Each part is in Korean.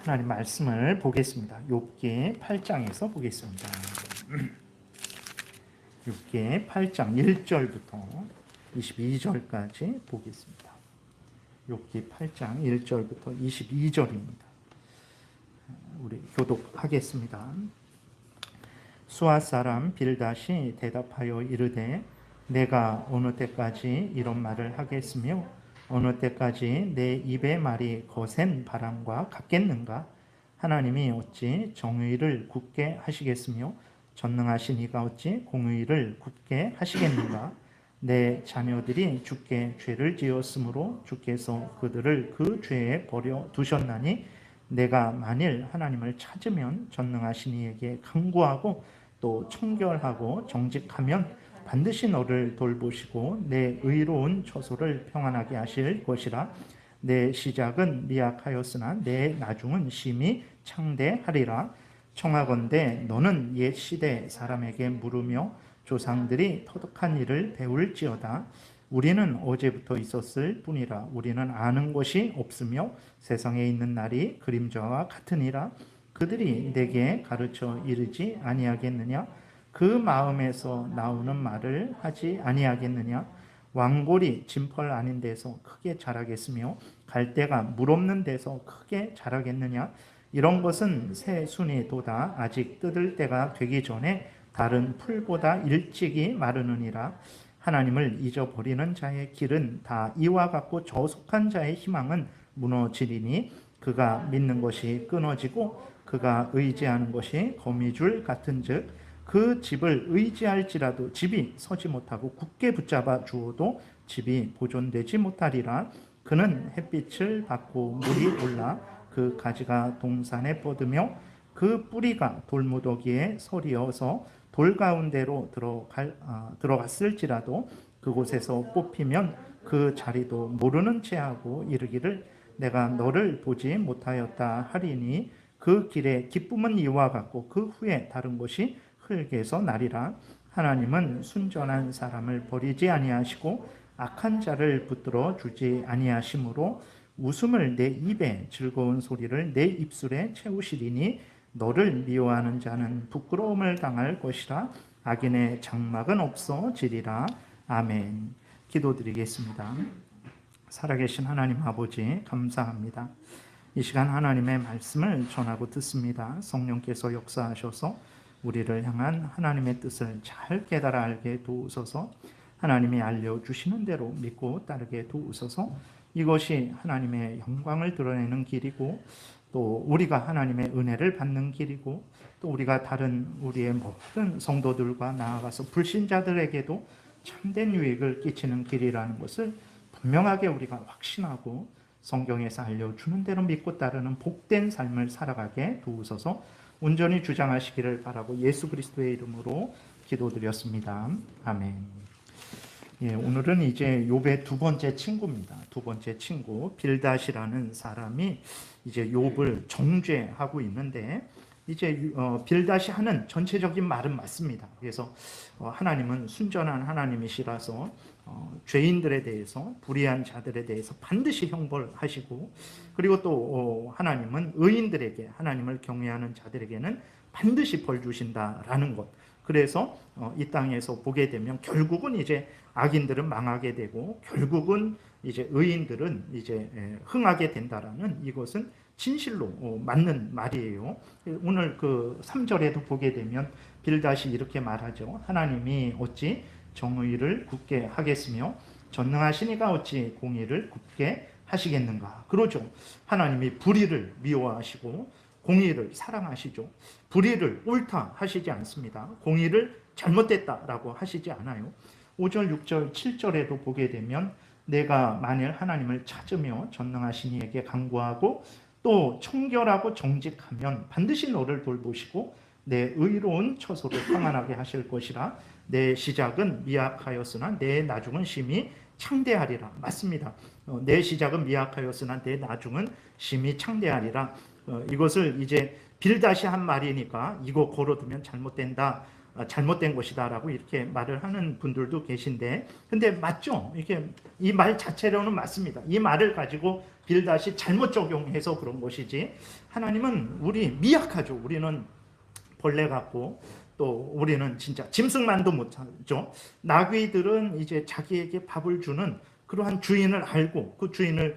하나님 말씀을 보겠습니다. 욥기 8장에서 보겠습니다. 욥기 8장 1절부터 22절까지 보겠습니다. 욥기 8장 1절부터 22절입니다. 우리 교독하겠습니다. 수아 사람 빌닷이 대답하여 이르되 내가 어느 때까지 이런 말을 하겠으며 어느 때까지 내 입의 말이 거센 바람과 같겠는가? 하나님이 어찌 정의를 굳게 하시겠으며 전능하신 이가 어찌 공의를 굳게 하시겠는가? 내 자녀들이 주께 죄를 지었으므로 주께서 그들을 그 죄에 버려 두셨나니 내가 만일 하나님을 찾으면 전능하신 이에게 간구하고 또 청결하고 정직하면 반드시 너를 돌보시고 내 의로운 처소를 평안하게 하실 것이라. 내 시작은 미약하였으나 내 나중은 심히 창대하리라. 청하건대 너는 옛 시대 사람에게 물으며 조상들이 터득한 일을 배울지어다. 우리는 어제부터 있었을 뿐이라. 우리는 아는 것이 없으며 세상에 있는 날이 그림자와 같으니라. 그들이 내게 가르쳐 이르지 아니하겠느냐? 그 마음에서 나오는 말을 하지 아니하겠느냐? 왕골이 진펄 아닌 데서 크게 자라겠으며 갈대가 물 없는 데서 크게 자라겠느냐? 이런 것은 새 순이 돋아 아직 뜯을 때가 되기 전에 다른 풀보다 일찍이 마르느니라. 하나님을 잊어버리는 자의 길은 다 이와 같고 저속한 자의 희망은 무너지리니 그가 믿는 것이 끊어지고 그가 의지하는 것이 거미줄 같은즉 그 집을 의지할지라도 집이 서지 못하고 굳게 붙잡아 주어도 집이 보존되지 못하리라. 그는 햇빛을 받고 물이 올라 그 가지가 동산에 뻗으며 그 뿌리가 돌무더기에 서리어서 돌 가운데로 들어갔을지라도 그곳에서 뽑히면 그 자리도 모르는 채 하고 이르기를 내가 너를 보지 못하였다 하리니 그 길에 기쁨은 이와 같고 그 후에 다른 것이 흙에서 나리라. 하나님은 순전한 사람을 버리지 아니하시고 악한 자를 붙들어 주지 아니하심으로 웃음을 내 입에 즐거운 소리를 내 입술에 채우시리니 너를 미워하는 자는 부끄러움을 당할 것이라. 악인의 장막은 없어지리라. 아멘. 기도드리겠습니다. 살아계신 하나님 아버지 감사합니다. 이 시간 하나님의 말씀을 전하고 듣습니다. 성령께서 역사하셔서 우리를 향한 하나님의 뜻을 잘 깨달아 알게 도우소서. 하나님이 알려주시는 대로 믿고 따르게 도우소서. 이것이 하나님의 영광을 드러내는 길이고 또 우리가 하나님의 은혜를 받는 길이고 또 우리가 다른 우리의 모든 성도들과 나아가서 불신자들에게도 참된 유익을 끼치는 길이라는 것을 분명하게 우리가 확신하고 성경에서 알려주는 대로 믿고 따르는 복된 삶을 살아가게 도우소서. 온전히 주장하시기를 바라고 예수 그리스도의 이름으로 기도드렸습니다. 아멘. 예, 오늘은 이제 욥의 두 번째 친구입니다. 두 번째 친구 빌닷이라는 사람이 이제 욥을 정죄하고 있는데 이제 빌닷이 하는 전체적인 말은 맞습니다. 그래서 하나님은 순전한 하나님이시라서 죄인들에 대해서 불의한 자들에 대해서 반드시 형벌하시고 그리고 또 하나님은 의인들에게 하나님을 경외하는 자들에게는 반드시 벌 주신다라는 것. 그래서 이 땅에서 보게 되면 결국은 이제 악인들은 망하게 되고 결국은 이제 의인들은 이제 흥하게 된다라는 이것은 진실로 맞는 말이에요. 오늘 그 3절에도 보게 되면 빌닷이 이렇게 말하죠. 하나님이 어찌 정의를 굳게 하겠으며 전능하신 이가 어찌 공의를 굳게 하시겠는가. 그러죠. 하나님이 불의를 미워하시고 공의를 사랑하시죠. 불의를 옳다 하시지 않습니다. 공의를 잘못됐다라고 하시지 않아요. 5절, 6절, 7절에도 보게 되면 내가 만일 하나님을 찾으며 전능하신 이에게 간구하고 또 청결하고 정직하면 반드시 너를 돌보시고 내 의로운 처소를 평안하게 하실 것이라. 내 시작은 미약하였으나 내 나중은 심히 창대하리라. 맞습니다. 내 시작은 미약하였으나 내 나중은 심히 창대하리라. 이것을 이제 빌닷이 한 말이니까 이거 걸어두면 잘못된다 잘못된 것이다라고 이렇게 말을 하는 분들도 계신데, 근데 맞죠? 이게 이 말 자체로는 맞습니다. 이 말을 가지고 빌닷이 잘못 적용해서 그런 것이지, 하나님은 우리 미약하죠. 우리는 벌레 같고, 또 우리는 진짜 짐승만도 못하죠. 나귀들은 이제 자기에게 밥을 주는 그러한 주인을 알고 그 주인을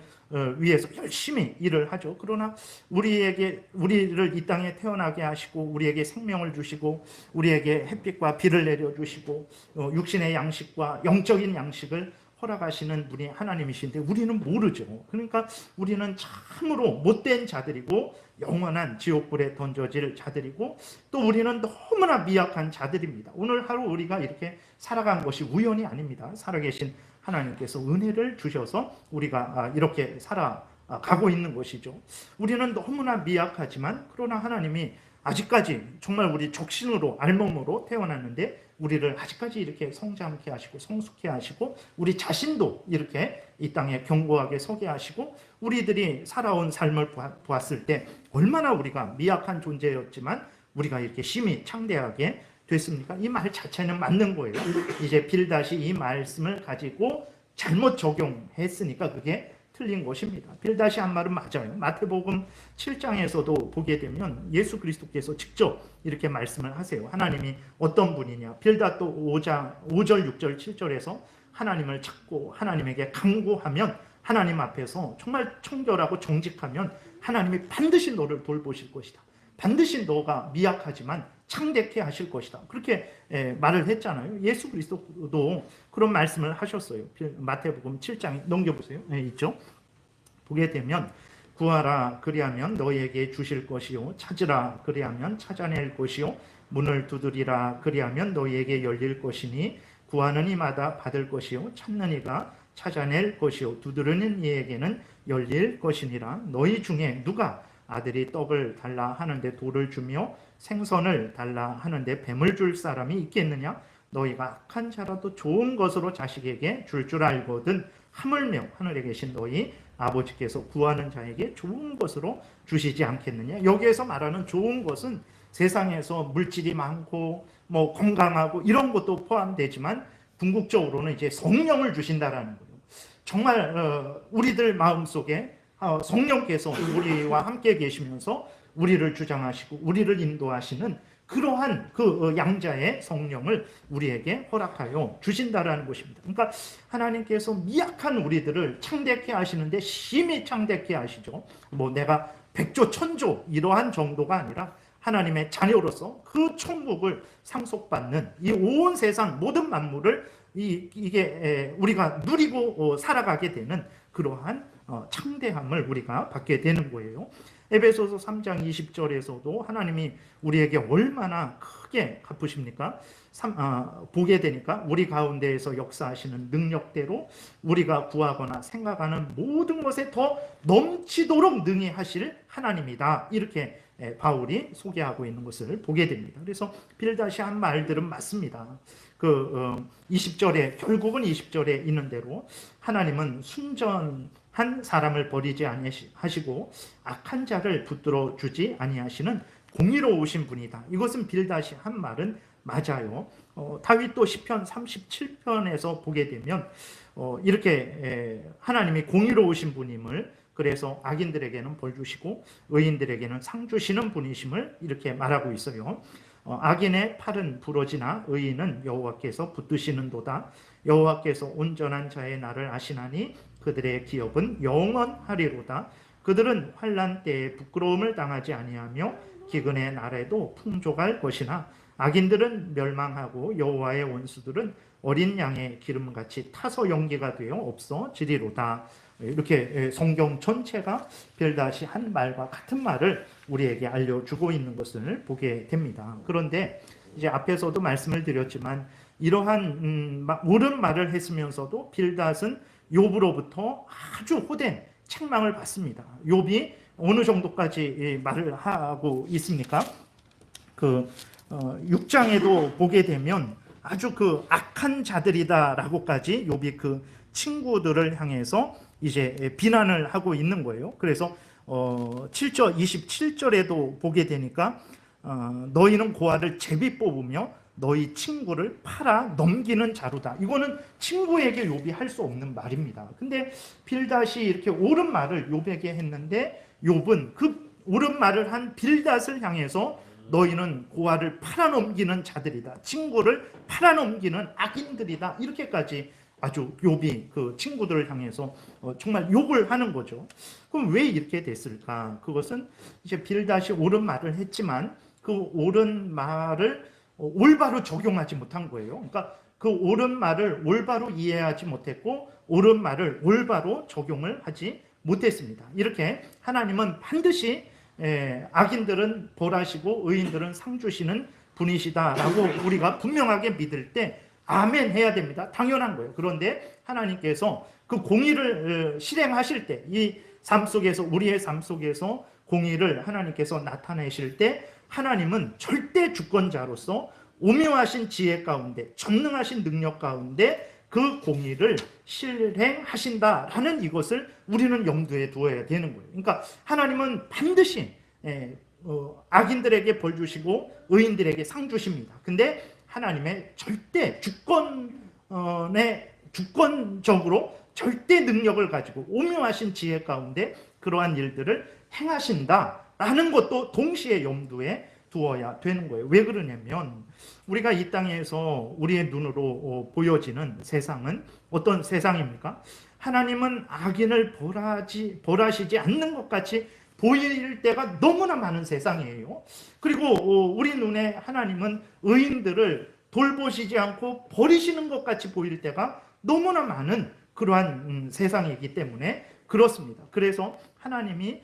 위해서 열심히 일을 하죠. 그러나 우리를 이 땅에 태어나게 하시고 우리에게 생명을 주시고 우리에게 햇빛과 비를 내려주시고 육신의 양식과 영적인 양식을 허락하시는 분이 하나님이신데 우리는 모르죠. 그러니까 우리는 참으로 못된 자들이고 영원한 지옥불에 던져질 자들이고, 또 우리는 너무나 미약한 자들입니다. 오늘 하루 우리가 이렇게 살아간 것이 우연이 아닙니다. 살아계신 하나님께서 은혜를 주셔서 우리가 이렇게 살아가고 있는 것이죠. 우리는 너무나 미약하지만 그러나 하나님이 아직까지 정말 우리 적신으로 알몸으로 태어났는데 우리를 아직까지 이렇게 성장케 하시고 성숙케 하시고 우리 자신도 이렇게 이 땅에 견고하게 서게 하시고, 우리들이 살아온 삶을 보았을 때 얼마나 우리가 미약한 존재였지만 우리가 이렇게 심히 창대하게 됐습니까? 이 말 자체는 맞는 거예요. 이제 빌닷이 이 말씀을 가지고 잘못 적용했으니까 그게 틀린 것입니다. 빌닷이 한 말은 맞아요. 마태복음 7장에서도 보게 되면 예수 그리스도께서 직접 이렇게 말씀을 하세요. 하나님이 어떤 분이냐. 빌닷도 5절, 6절, 7절에서 하나님을 찾고 하나님에게 간구하면, 하나님 앞에서 정말 청결하고 정직하면 하나님이 반드시 너를 돌보실 것이다. 반드시 너가 미약하지만 창대케 하실 것이다. 그렇게 말을 했잖아요. 예수 그리스도도 그런 말씀을 하셨어요. 마태복음 7장 넘겨보세요. 있죠. 보게 되면 구하라 그리하면 너희에게 주실 것이요, 찾으라 그리하면 찾아낼 것이요, 문을 두드리라 그리하면 너희에게 열릴 것이니 구하는 이마다 받을 것이요, 찾는 이가 찾아낼 것이요, 두드리는 이에게는 열릴 것이니라. 너희 중에 누가 아들이 떡을 달라 하는데 돌을 주며 생선을 달라 하는데 뱀을 줄 사람이 있겠느냐? 너희가 악한 자라도 좋은 것으로 자식에게 줄 알거든 하물며 하늘에 계신 너희 아버지께서 구하는 자에게 좋은 것으로 주시지 않겠느냐? 여기에서 말하는 좋은 것은 세상에서 물질이 많고 뭐 건강하고 이런 것도 포함되지만 궁극적으로는 이제 성령을 주신다라는 거예요. 정말 우리들 마음속에 성령께서 우리와 함께 계시면서 우리를 주장하시고 우리를 인도하시는 그러한 그 양자의 성령을 우리에게 허락하여 주신다라는 것입니다. 그러니까 하나님께서 미약한 우리들을 창대케 하시는데 심히 창대케 하시죠. 뭐 내가 백조 천조 이러한 정도가 아니라 하나님의 자녀로서 그 천국을 상속받는 이 온 세상 모든 만물을 이게 우리가 누리고 살아가게 되는 그러한 창대함을 우리가 받게 되는 거예요. 에베소서 3장 20절에서도 하나님이 우리에게 얼마나 크게 갚으십니까? 보게 되니까 우리 가운데에서 역사하시는 능력대로 우리가 구하거나 생각하는 모든 것에 더 넘치도록 능히 하실 하나님이다. 이렇게 바울이 소개하고 있는 것을 보게 됩니다. 그래서 빌닷이 한 말들은 맞습니다. 20절에 결국은 20절에 있는 대로 하나님은 순전한 사람을 버리지 아니하시고 악한 자를 붙들어 주지 아니하시는 공의로우신 분이다. 이것은 빌닷이 한 말은 맞아요. 다윗도 시편 37편에서 보게 되면 이렇게 하나님이 공의로우신 분임을, 그래서 악인들에게는 벌 주시고 의인들에게는 상 주시는 분이심을 이렇게 말하고 있어요. 악인의 팔은 부러지나 의인은 여호와께서 붙드시는도다. 여호와께서 온전한 자의 날을 아시나니 그들의 기업은 영원하리로다. 그들은 환난 때에 부끄러움을 당하지 아니하며 기근의 날에도 풍족할 것이나 악인들은 멸망하고 여호와의 원수들은 어린 양의 기름같이 타서 연기가 되어 없어지리로다. 이렇게 성경 전체가 빌닷이 한 말과 같은 말을 우리에게 알려주고 있는 것을 보게 됩니다. 그런데 이제 앞에서도 말씀을 드렸지만 이러한 옳은 말을 했으면서도 빌닷은 욥으로부터 아주 호된 책망을 받습니다. 욥이 어느 정도까지 말을 하고 있습니까? 6장에도 보게 되면 아주 악한 자들이다라고까지 욥이 친구들을 향해서 이제 비난을 하고 있는 거예요. 그래서 27절에도 보게 되니까 너희는 고아를 제비 뽑으며 너희 친구를 팔아 넘기는 자루다. 이거는 친구에게 욥이 할 수 없는 말입니다. 근데 빌닷이 이렇게 옳은 말을 욥에게 했는데 욥은 그 옳은 말을 한 빌닷을 향해서 너희는 고아를 팔아넘기는 자들이다. 친구를 팔아넘기는 악인들이다. 이렇게까지 아주 욥이 그 친구들을 향해서 정말 욕을 하는 거죠. 그럼 왜 이렇게 됐을까? 그것은 이제 빌닷이 옳은 말을 했지만 그 옳은 말을 올바로 적용하지 못한 거예요. 그러니까 그 옳은 말을 올바로 이해하지 못했고 옳은 말을 올바로 적용을 하지 못했습니다. 이렇게 하나님은 반드시 악인들은 벌하시고 의인들은 상 주시는 분이시다라고 우리가 분명하게 믿을 때 아멘 해야 됩니다. 당연한 거예요. 그런데 하나님께서 그 공의를 실행하실 때, 이 삶 속에서, 우리의 삶 속에서 공의를 하나님께서 나타내실 때 하나님은 절대 주권자로서 오묘하신 지혜 가운데, 전능하신 능력 가운데 그 공의를 실행하신다라는 이것을 우리는 염두에 두어야 되는 거예요. 그러니까 하나님은 반드시 악인들에게 벌 주시고 의인들에게 상 주십니다. 근데 하나님의 절대 주권적으로 절대 능력을 가지고 오묘하신 지혜 가운데 그러한 일들을 행하신다라는 것도 동시에 염두에 두어야 되는 거예요. 왜 그러냐면 우리가 이 땅에서 우리의 눈으로 보여지는 세상은 어떤 세상입니까? 하나님은 악인을 벌하시지 않는 것 같이 보일 때가 너무나 많은 세상이에요. 그리고 우리 눈에 하나님은 의인들을 돌보시지 않고 버리시는 것 같이 보일 때가 너무나 많은 그러한 세상이기 때문에 그렇습니다. 그래서 하나님은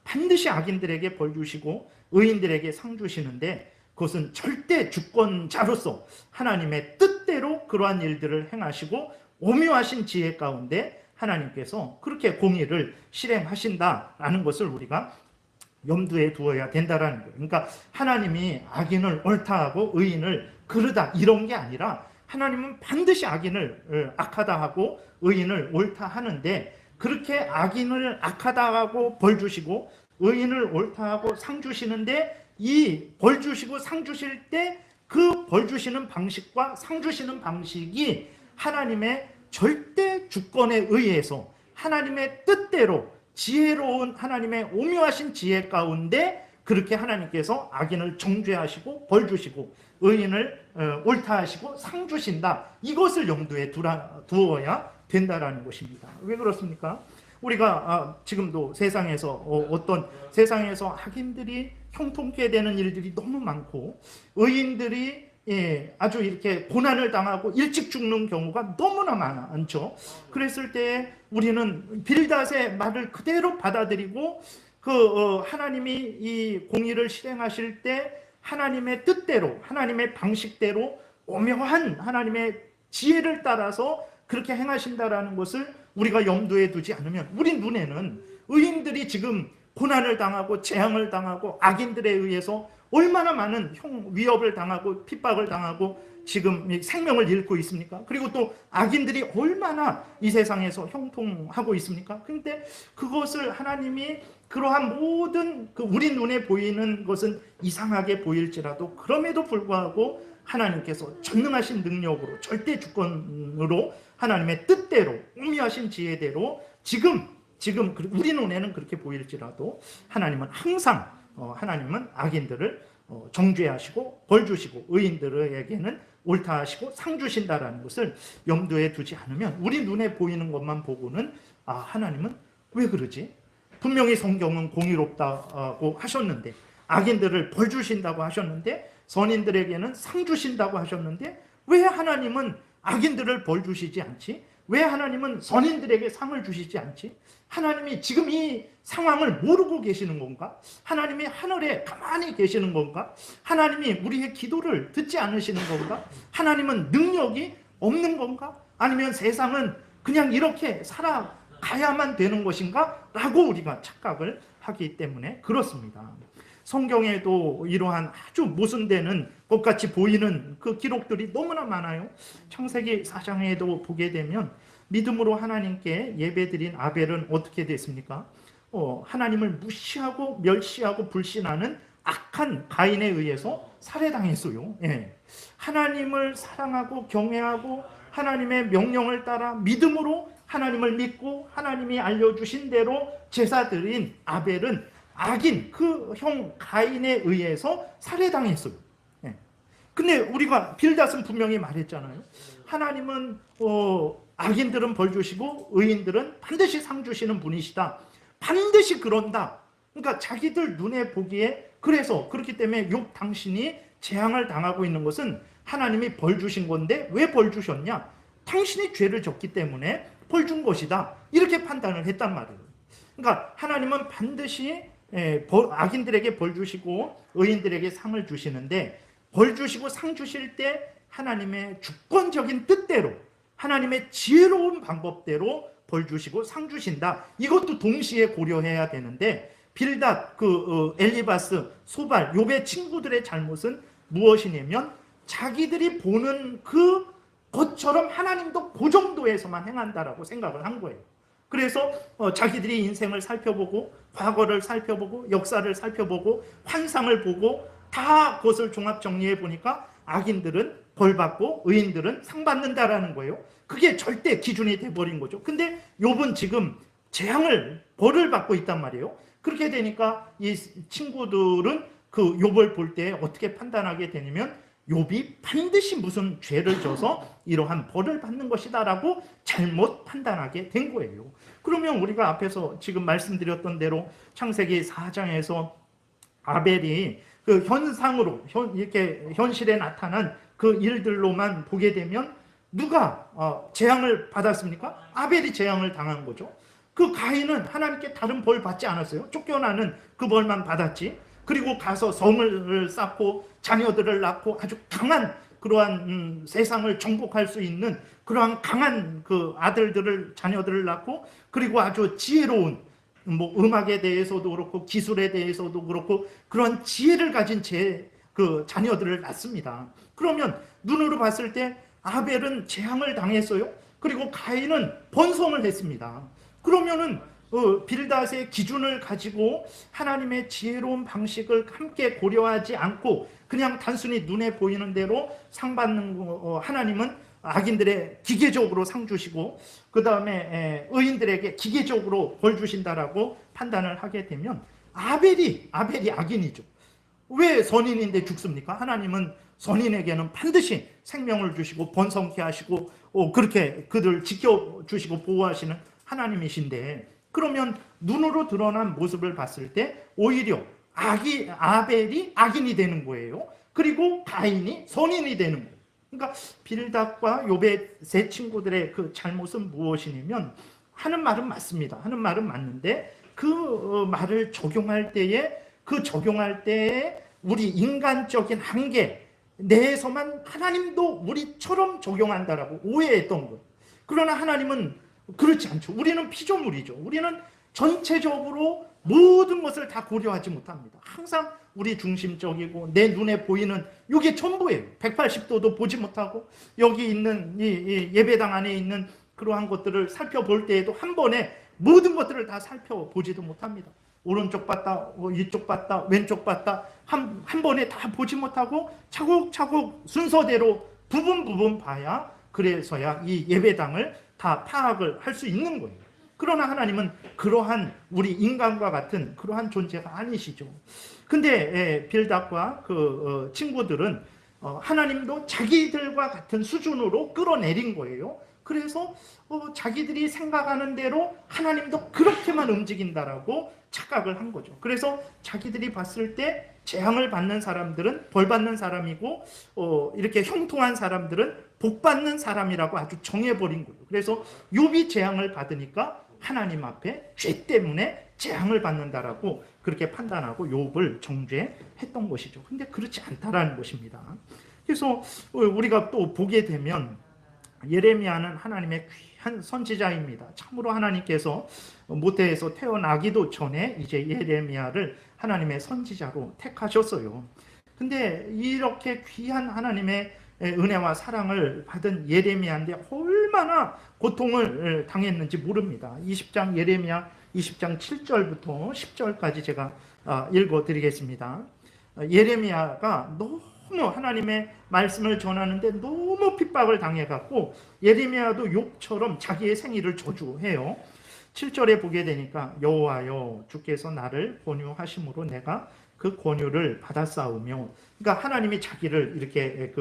반드시 악인들에게 벌 주시고 의인들에게 상 주시는데 그것은 절대 주권자로서 하나님의 뜻대로 그러한 일들을 행하시고 오묘하신 지혜 가운데 하나님께서 그렇게 공의를 실행하신다라는 것을 우리가 염두에 두어야 된다라는 거예요. 그러니까 하나님이 악인을 옳다하고 의인을 그르다 이런 게 아니라 하나님은 반드시 악인을 악하다 하고 의인을 옳다 하는데 그렇게 악인을 악하다 하고 벌 주시고 의인을 옳다 하고 상 주시는데 이 벌 주시고 상 주실 때 그 벌 주시는 방식과 상 주시는 방식이 하나님의 절대 주권에 의해서 하나님의 뜻대로 지혜로운 하나님의 오묘하신 지혜 가운데 그렇게 하나님께서 악인을 정죄하시고 벌 주시고 의인을 옳다 하시고 상 주신다. 이것을 염두에 두어야 된다라는 것입니다. 왜 그렇습니까? 우리가 지금도 세상에서 악인들이 형통케 되는 일들이 너무 많고 의인들이 아주 이렇게 고난을 당하고 일찍 죽는 경우가 너무나 많죠. 그랬을 때 우리는 빌닷의 말을 그대로 받아들이고 하나님이 이 공의를 실행하실 때 하나님의 뜻대로 하나님의 방식대로 오묘한 하나님의 지혜를 따라서 그렇게 행하신다라는 것을 우리가 염두에 두지 않으면 우리 눈에는 의인들이 지금 고난을 당하고 재앙을 당하고 악인들에 의해서 얼마나 많은 위협을 당하고 핍박을 당하고 지금 생명을 잃고 있습니까? 그리고 또 악인들이 얼마나 이 세상에서 형통하고 있습니까? 그런데 그것을 하나님이 그러한 모든 우리 눈에 보이는 것은 이상하게 보일지라도 그럼에도 불구하고 하나님께서 전능하신 능력으로 절대 주권으로 하나님의 뜻대로 오묘하신 지혜대로 지금 우리 눈에는 그렇게 보일지라도 하나님은 항상 하나님은 악인들을 정죄하시고 벌 주시고 의인들에게는 옳다 하시고 상 주신다라는 것을 염두에 두지 않으면 우리 눈에 보이는 것만 보고는 하나님은 왜 그러지? 분명히 성경은 공의롭다고 하셨는데 악인들을 벌 주신다고 하셨는데 선인들에게는 상 주신다고 하셨는데 왜 하나님은 악인들을 벌 주시지 않지? 왜 하나님은 선인들에게 상을 주시지 않지? 하나님이 지금 이 상황을 모르고 계시는 건가? 하나님이 하늘에 가만히 계시는 건가? 하나님이 우리의 기도를 듣지 않으시는 건가? 하나님은 능력이 없는 건가? 아니면 세상은 그냥 이렇게 살아가야만 되는 것인가? 라고 우리가 착각을 하기 때문에 그렇습니다. 성경에도 이러한 아주 모순되는 것 같이 보이는 그 기록들이 너무나 많아요. 창세기 4장에도 보게 되면 믿음으로 하나님께 예배드린 아벨은 어떻게 됐습니까? 하나님을 무시하고 멸시하고 불신하는 악한 가인에 의해서 살해당했어요. 예. 하나님을 사랑하고 경외하고 하나님의 명령을 따라 믿음으로 하나님을 믿고 하나님이 알려주신 대로 제사 드린 아벨은 악인 그 형 가인에 의해서 살해당했어요. 예. 근데 우리가 빌닷은 분명히 말했잖아요. 하나님은 악인들은 벌 주시고 의인들은 반드시 상 주시는 분이시다. 반드시 그런다. 그러니까 자기들 눈에 보기에 그래서 그렇기 때문에 욥 당신이 재앙을 당하고 있는 것은 하나님이 벌 주신 건데 왜 벌 주셨냐? 당신이 죄를 졌기 때문에 벌 준 것이다. 이렇게 판단을 했단 말이에요. 그러니까 하나님은 반드시 악인들에게 벌 주시고 의인들에게 상을 주시는데 벌 주시고 상 주실 때 하나님의 주권적인 뜻대로 하나님의 지혜로운 방법대로 벌 주시고 상 주신다. 이것도 동시에 고려해야 되는데 빌닷, 엘리바스, 소발, 욥의 친구들의 잘못은 무엇이냐면 자기들이 보는 그 것처럼 하나님도 그 정도에서만 행한다라고 생각을 한 거예요. 그래서 자기들이 인생을 살펴보고 과거를 살펴보고 역사를 살펴보고 환상을 보고 다 그것을 종합 정리해 보니까 악인들은 벌 받고 의인들은 상 받는다라는 거예요. 그게 절대 기준이 돼버린 거죠. 근데 욥은 지금 재앙을 벌을 받고 있단 말이에요. 그렇게 되니까 이 친구들은 그 욥을 볼 때 어떻게 판단하게 되냐면 욥이 반드시 무슨 죄를 져서 이러한 벌을 받는 것이다라고 잘못 판단하게 된 거예요. 그러면 우리가 앞에서 지금 말씀드렸던 대로 창세기 4장에서 아벨이 그 현상으로 이렇게 현실에 나타난 그 일들로만 보게 되면 누가 재앙을 받았습니까? 아벨이 재앙을 당한 거죠. 그 가인은 하나님께 다른 벌 받지 않았어요. 쫓겨나는 그 벌만 받았지. 그리고 가서 성을 쌓고 자녀들을 낳고 아주 강한 그러한 세상을 정복할 수 있는 그러한 강한 그 아들들을 자녀들을 낳고 그리고 아주 지혜로운 뭐 음악에 대해서도 그렇고 기술에 대해서도 그렇고 그런 지혜를 가진 그 자녀들을 낳습니다. 그러면 눈으로 봤을 때 아벨은 재앙을 당했어요. 그리고 가인은 번성을 했습니다. 그러면은 빌닷의 기준을 가지고 하나님의 지혜로운 방식을 함께 고려하지 않고 그냥 단순히 눈에 보이는 대로 상 받는 하나님은 악인들의 기계적으로 상 주시고 그 다음에 의인들에게 기계적으로 벌 주신다라고 판단을 하게 되면 아벨이 악인이죠. 왜 선인인데 죽습니까? 하나님은 선인에게는 반드시 생명을 주시고 번성케 하시고 그렇게 그들 지켜주시고 보호하시는 하나님이신데 그러면 눈으로 드러난 모습을 봤을 때 오히려 아벨이 악인이 되는 거예요. 그리고 가인이 선인이 되는 거예요. 그러니까 빌닷과 욥의 세 친구들의 그 잘못은 무엇이냐면 하는 말은 맞습니다. 하는 말은 맞는데 그 말을 적용할 때에 우리 인간적인 한계 내에서만 하나님도 우리처럼 적용한다라고 오해했던 거예요. 그러나 하나님은 그렇지 않죠. 우리는 피조물이죠. 우리는 전체적으로 모든 것을 다 고려하지 못합니다. 항상 우리 중심적이고 내 눈에 보이는 이게 전부예요. 180도도 보지 못하고 여기 있는 이 예배당 안에 있는 그러한 것들을 살펴볼 때에도 한 번에 모든 것들을 다 살펴보지도 못합니다. 오른쪽 봤다, 이쪽 봤다, 왼쪽 봤다 한 번에 다 보지 못하고 차곡차곡 순서대로 부분 봐야 그래서야 이 예배당을 다 파악을 할 수 있는 거예요. 그러나 하나님은 그러한 우리 인간과 같은 그러한 존재가 아니시죠. 근데 빌닷과 그 친구들은 하나님도 자기들과 같은 수준으로 끌어내린 거예요. 그래서 자기들이 생각하는 대로 하나님도 그렇게만 움직인다라고 착각을 한 거죠. 그래서 자기들이 봤을 때 재앙을 받는 사람들은 벌 받는 사람이고 이렇게 형통한 사람들은 복 받는 사람이라고 아주 정해버린 거예요. 그래서 욥이 재앙을 받으니까 하나님 앞에 죄 때문에 재앙을 받는다라고 그렇게 판단하고 욥을 정죄했던 것이죠. 근데 그렇지 않다라는 것입니다. 그래서 우리가 또 보게 되면 예레미야는 하나님의 귀한 선지자입니다. 참으로 하나님께서 모태에서 태어나기도 전에 이제 예레미야를 하나님의 선지자로 택하셨어요. 근데 이렇게 귀한 하나님의 은혜와 사랑을 받은 예레미야인데 얼마나 고통을 당했는지 모릅니다. 20장 예레미야 20장 7절부터 10절까지 제가 읽어드리겠습니다. 예레미야가 너무 하나님의 말씀을 전하는데 너무 핍박을 당해갖고 예레미야도 욥처럼 자기의 생일을 저주해요. 7절에 보게 되니까 여호와여 주께서 나를 권유하심으로 내가 그 권유를 받았사오며, 그러니까 하나님이 자기를 이렇게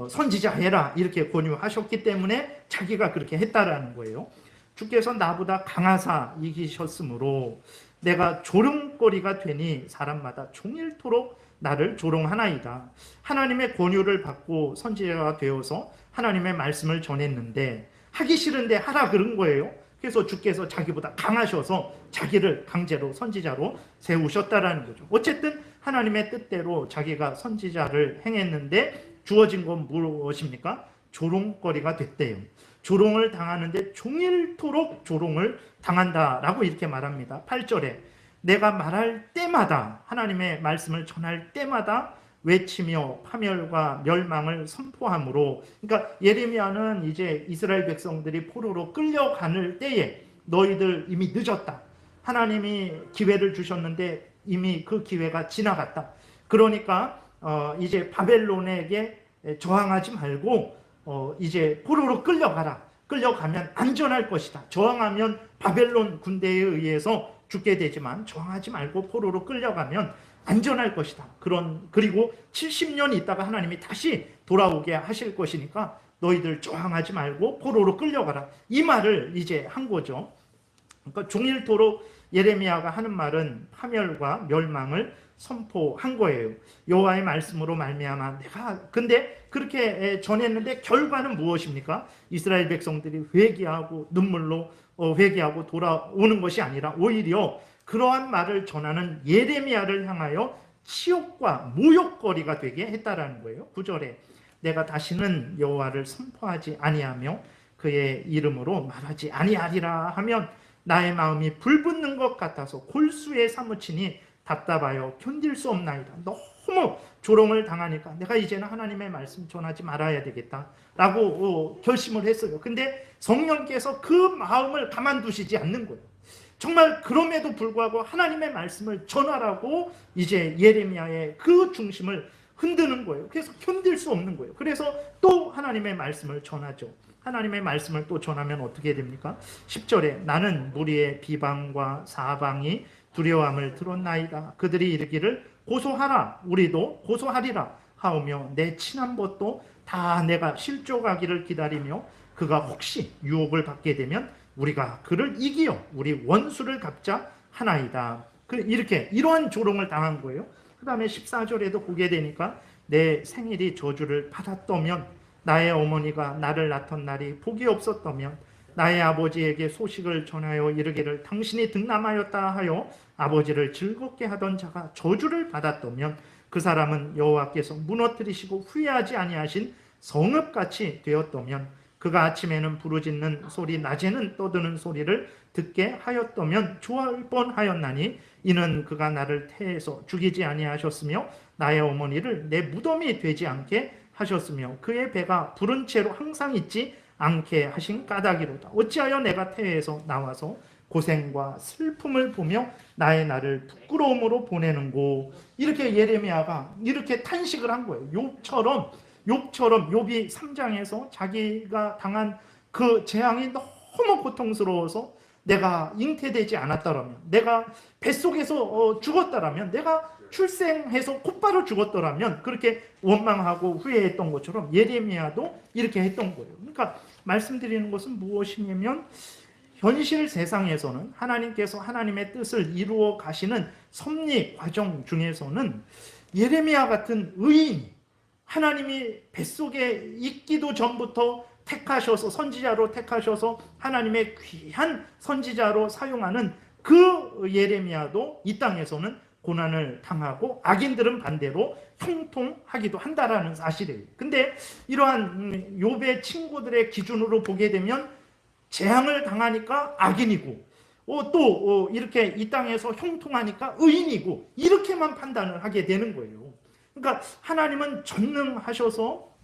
선지자 해라 이렇게 권유하셨기 때문에 자기가 그렇게 했다라는 거예요. 주께서 나보다 강하사 이기셨으므로 내가 조롱거리가 되니 사람마다 종일토록 나를 조롱하나이다. 하나님의 권유를 받고 선지자가 되어서 하나님의 말씀을 전했는데 하기 싫은데 하라 그런 거예요. 그래서 주께서 자기보다 강하셔서 자기를 강제로 선지자로 세우셨다라는 거죠. 어쨌든 하나님의 뜻대로 자기가 선지자를 행했는데 주어진 건 무엇입니까? 조롱거리가 됐대요. 조롱을 당하는데 종일토록 조롱을 당한다라고 이렇게 말합니다. 8절에 내가 말할 때마다, 하나님의 말씀을 전할 때마다 외치며 파멸과 멸망을 선포함으로, 그러니까 예레미야는 이제 이스라엘 백성들이 포로로 끌려가는 때에 너희들 이미 늦었다. 하나님이 기회를 주셨는데 이미 그 기회가 지나갔다. 그러니까 이제 바벨론에게 저항하지 말고 이제 포로로 끌려가라. 끌려가면 안전할 것이다. 저항하면 바벨론 군대에 의해서 죽게 되지만 저항하지 말고 포로로 끌려가면 안전할 것이다. 그리고 70년 있다가 하나님이 다시 돌아오게 하실 것이니까 너희들 저항하지 말고 포로로 끌려가라. 이 말을 이제 한 거죠. 그러니까 종일토록 예레미야가 하는 말은 파멸과 멸망을 선포한 거예요. 여호와의 말씀으로 말미암아 내가 근데 그렇게 전했는데 결과는 무엇입니까? 이스라엘 백성들이 회개하고 눈물로 회개하고 돌아오는 것이 아니라 오히려 그러한 말을 전하는 예레미야를 향하여 치욕과 모욕거리가 되게 했다라는 거예요. 9절에 내가 다시는 여호와를 선포하지 아니하며 그의 이름으로 말하지 아니하리라 하면 나의 마음이 불붙는 것 같아서 골수에 사무치니 답답하여 견딜 수 없나이다. 너무 조롱을 당하니까 내가 이제는 하나님의 말씀 전하지 말아야 되겠다라고 결심을 했어요. 근데 성령께서 그 마음을 가만두시지 않는 거예요. 정말 그럼에도 불구하고 하나님의 말씀을 전하라고 이제 예레미야의 그 중심을 흔드는 거예요. 그래서 견딜 수 없는 거예요. 그래서 또 하나님의 말씀을 전하죠. 하나님의 말씀을 또 전하면 어떻게 됩니까? 10절에 나는 무리의 비방과 사방이 두려움을 들었나이다. 그들이 이르기를 고소하라 우리도 고소하리라 하오며 내 친한 것도 다 내가 실족하기를 기다리며 그가 혹시 유혹을 받게 되면 우리가 그를 이기어 우리 원수를 갚자 하나이다. 이렇게 이러한 조롱을 당한 거예요. 그 다음에 14절에도 보게 되니까 내 생일이 저주를 받았다면 나의 어머니가 나를 낳던 날이 복이 없었다면 나의 아버지에게 소식을 전하여 이르기를 당신이 등남하였다 하여 아버지를 즐겁게 하던 자가 저주를 받았다면 그 사람은 여호와께서 무너뜨리시고 후회하지 아니하신 성읍같이 되었다면 그가 아침에는 부르짖는 소리 낮에는 떠드는 소리를 듣게 하였다면 좋을 뻔하였나니 이는 그가 나를 태에서 죽이지 아니하셨으며 나의 어머니를 내 무덤이 되지 않게 하셨으며 그의 배가 부른 채로 항상 있지 않게 하신 까닭이로다. 어찌하여 내가 태에서 나와서 고생과 슬픔을 보며 나의 날을 부끄러움으로 보내는고. 이렇게 예레미야가 이렇게 탄식을 한 거예요. 욥처럼 욥이 3장에서 자기가 당한 그 재앙이 너무 고통스러워서 내가 잉태되지 않았다라면, 내가 뱃속에서 죽었다라면, 내가 출생해서 곧바로 죽었더라면 그렇게 원망하고 후회했던 것처럼 예레미야도 이렇게 했던 거예요. 그러니까 말씀드리는 것은 무엇이냐면 현실 세상에서는 하나님께서 하나님의 뜻을 이루어 가시는 섭리 과정 중에서는 예레미야 같은 의인이 하나님이 뱃속에 있기도 전부터 택하셔서 선지자로 택하셔서 하나님의 귀한 선지자로 사용하는 그 예레미야도 이 땅에서는 고난을 당하고 악인들은 반대로 형통하기도 한다라는 사실이에요. 근데 이러한 욥의 친구들의 기준으로 보게 되면 재앙을 당하니까 악인이고 또 이렇게 이 땅에서 형통하니까 의인이고 이렇게만 판단을 하게 되는 거예요. 그러니까 하나님은 전능하셔서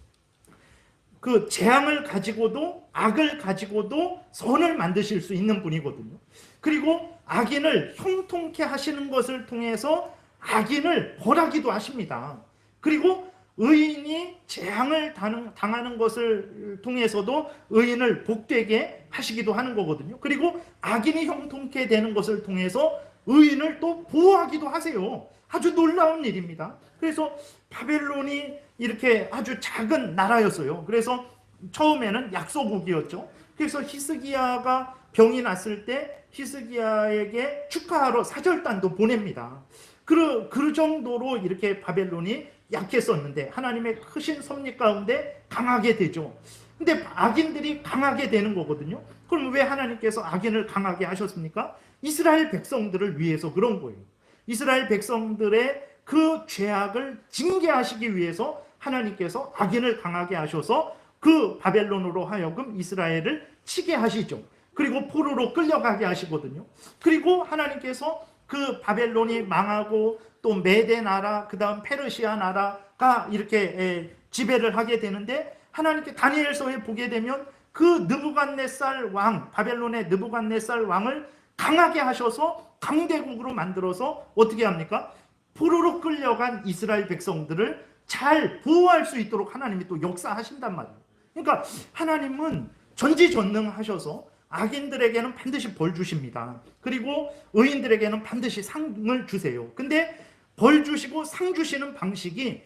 그 재앙을 가지고도 악을 가지고도 선을 만드실 수 있는 분이거든요. 그리고 악인을 형통케 하시는 것을 통해서 악인을 벌하기도 하십니다. 그리고 의인이 재앙을 당하는 것을 통해서도 의인을 복되게 하시기도 하는 거거든요. 그리고 악인이 형통케 되는 것을 통해서 의인을 또 보호하기도 하세요. 아주 놀라운 일입니다. 그래서 바벨론이 이렇게 아주 작은 나라였어요. 그래서 처음에는 약소국이었죠. 그래서 히스기야가 병이 났을 때 히스기야에게 축하하러 사절단도 보냅니다. 그 정도로 이렇게 바벨론이 약했었는데 하나님의 크신 섭리 가운데 강하게 되죠. 근데 악인들이 강하게 되는 거거든요. 그럼 왜 하나님께서 악인을 강하게 하셨습니까? 이스라엘 백성들을 위해서 그런 거예요. 이스라엘 백성들의 그 죄악을 징계하시기 위해서 하나님께서 악인을 강하게 하셔서 그 바벨론으로 하여금 이스라엘을 치게 하시죠. 그리고 포로로 끌려가게 하시거든요. 그리고 하나님께서 그 바벨론이 망하고 또 메대 나라, 그 다음 페르시아 나라가 이렇게 지배를 하게 되는데 하나님께 다니엘서에 보게 되면 그 느부갓네살 왕, 바벨론의 느부갓네살 왕을 강하게 하셔서 강대국으로 만들어서 어떻게 합니까? 포로로 끌려간 이스라엘 백성들을 잘 보호할 수 있도록 하나님이 또 역사하신단 말이에요. 그러니까 하나님은 전지전능하셔서 악인들에게는 반드시 벌 주십니다. 그리고 의인들에게는 반드시 상을 주세요. 근데 벌 주시고 상 주시는 방식이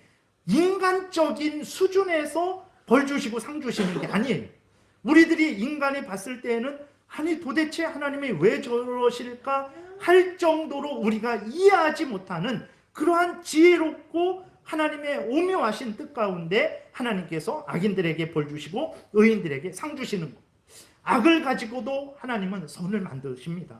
인간적인 수준에서 벌 주시고 상 주시는 게 아니에요. 우리들이 인간이 봤을 때에는 아니 도대체 하나님이 왜 저러실까 할 정도로 우리가 이해하지 못하는 그러한 지혜롭고 하나님의 오묘하신 뜻 가운데 하나님께서 악인들에게 벌 주시고 의인들에게 상 주시는 것. 악을 가지고도 하나님은 선을 만드십니다.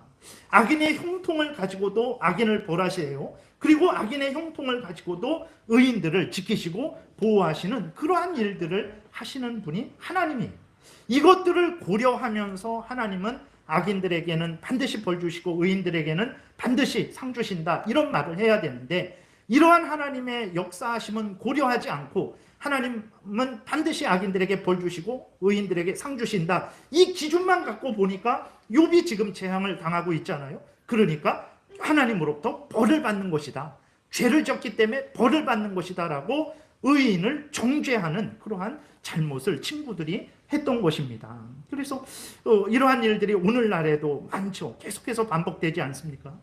악인의 형통을 가지고도 악인을 벌하세요. 그리고 악인의 형통을 가지고도 의인들을 지키시고 보호하시는 그러한 일들을 하시는 분이 하나님이에요. 이것들을 고려하면서 하나님은 악인들에게는 반드시 벌 주시고 의인들에게는 반드시 상 주신다 이런 말을 해야 되는데 이러한 하나님의 역사하심은 고려하지 않고 하나님은 반드시 악인들에게 벌 주시고 의인들에게 상 주신다. 이 기준만 갖고 보니까 욥이 지금 재앙을 당하고 있잖아요. 그러니까 하나님으로부터 벌을 받는 것이다. 죄를 졌기 때문에 벌을 받는 것이다 라고 의인을 정죄하는 그러한 잘못을 친구들이 했던 것입니다. 그래서 이러한 일들이 오늘날에도 많죠. 계속해서 반복되지 않습니까?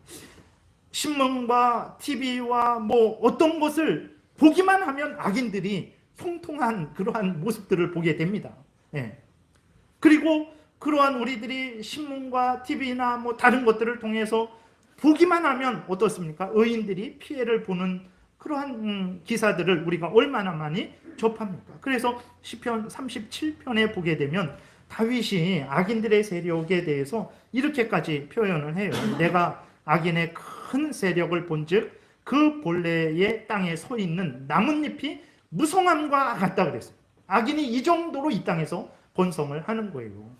신문과 TV와 뭐 어떤 것을 보기만 하면 악인들이 형통한 그러한 모습들을 보게 됩니다. 예. 그리고 그러한 우리들이 신문과 TV나 뭐 다른 것들을 통해서 보기만 하면 어떻습니까? 의인들이 피해를 보는 그러한 기사들을 우리가 얼마나 많이 접합니까? 그래서 시편 37편에 보게 되면 다윗이 악인들의 세력에 대해서 이렇게까지 표현을 해요. 내가 악인의 큰 세력을 본즉 그 본래의 땅에 서 있는 나뭇잎이 무성함과 같다 그랬어요. 악인이 이 정도로 이 땅에서 번성을 하는 거예요.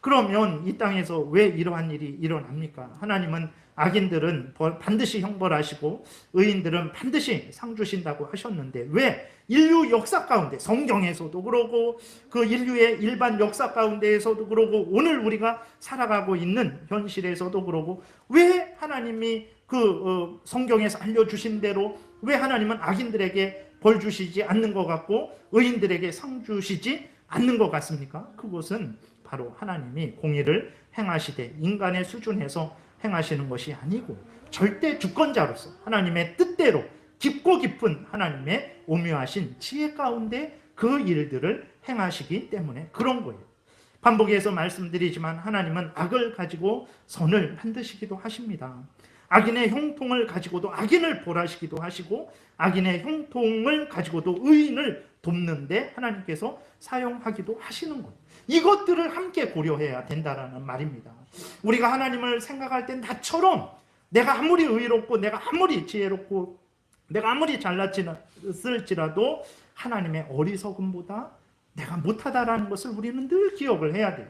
그러면 이 땅에서 왜 이러한 일이 일어납니까? 하나님은 악인들은 반드시 형벌하시고 의인들은 반드시 상 주신다고 하셨는데 왜 인류 역사 가운데 성경에서도 그러고 그 인류의 일반 역사 가운데에서도 그러고 오늘 우리가 살아가고 있는 현실에서도 그러고 왜 하나님이 그 성경에서 알려주신 대로 왜 하나님은 악인들에게 벌 주시지 않는 것 같고 의인들에게 상 주시지 않는 것 같습니까? 그것은 바로 하나님이 공의를 행하시되 인간의 수준에서 행하시는 것이 아니고 절대 주권자로서 하나님의 뜻대로 깊고 깊은 하나님의 오묘하신 지혜 가운데 그 일들을 행하시기 때문에 그런 거예요. 반복해서 말씀드리지만 하나님은 악을 가지고 선을 만드시기도 하십니다. 악인의 형통을 가지고도 악인을 벌하시기도 하시고 악인의 형통을 가지고도 의인을 돕는데 하나님께서 사용하기도 하시는 것. 이것들을 함께 고려해야 된다라는 말입니다. 우리가 하나님을 생각할 땐 나처럼 내가 아무리 의롭고 내가 아무리 지혜롭고 내가 아무리 잘났을지라도 하나님의 어리석음보다 내가 못하다라는 것을 우리는 늘 기억을 해야 돼요.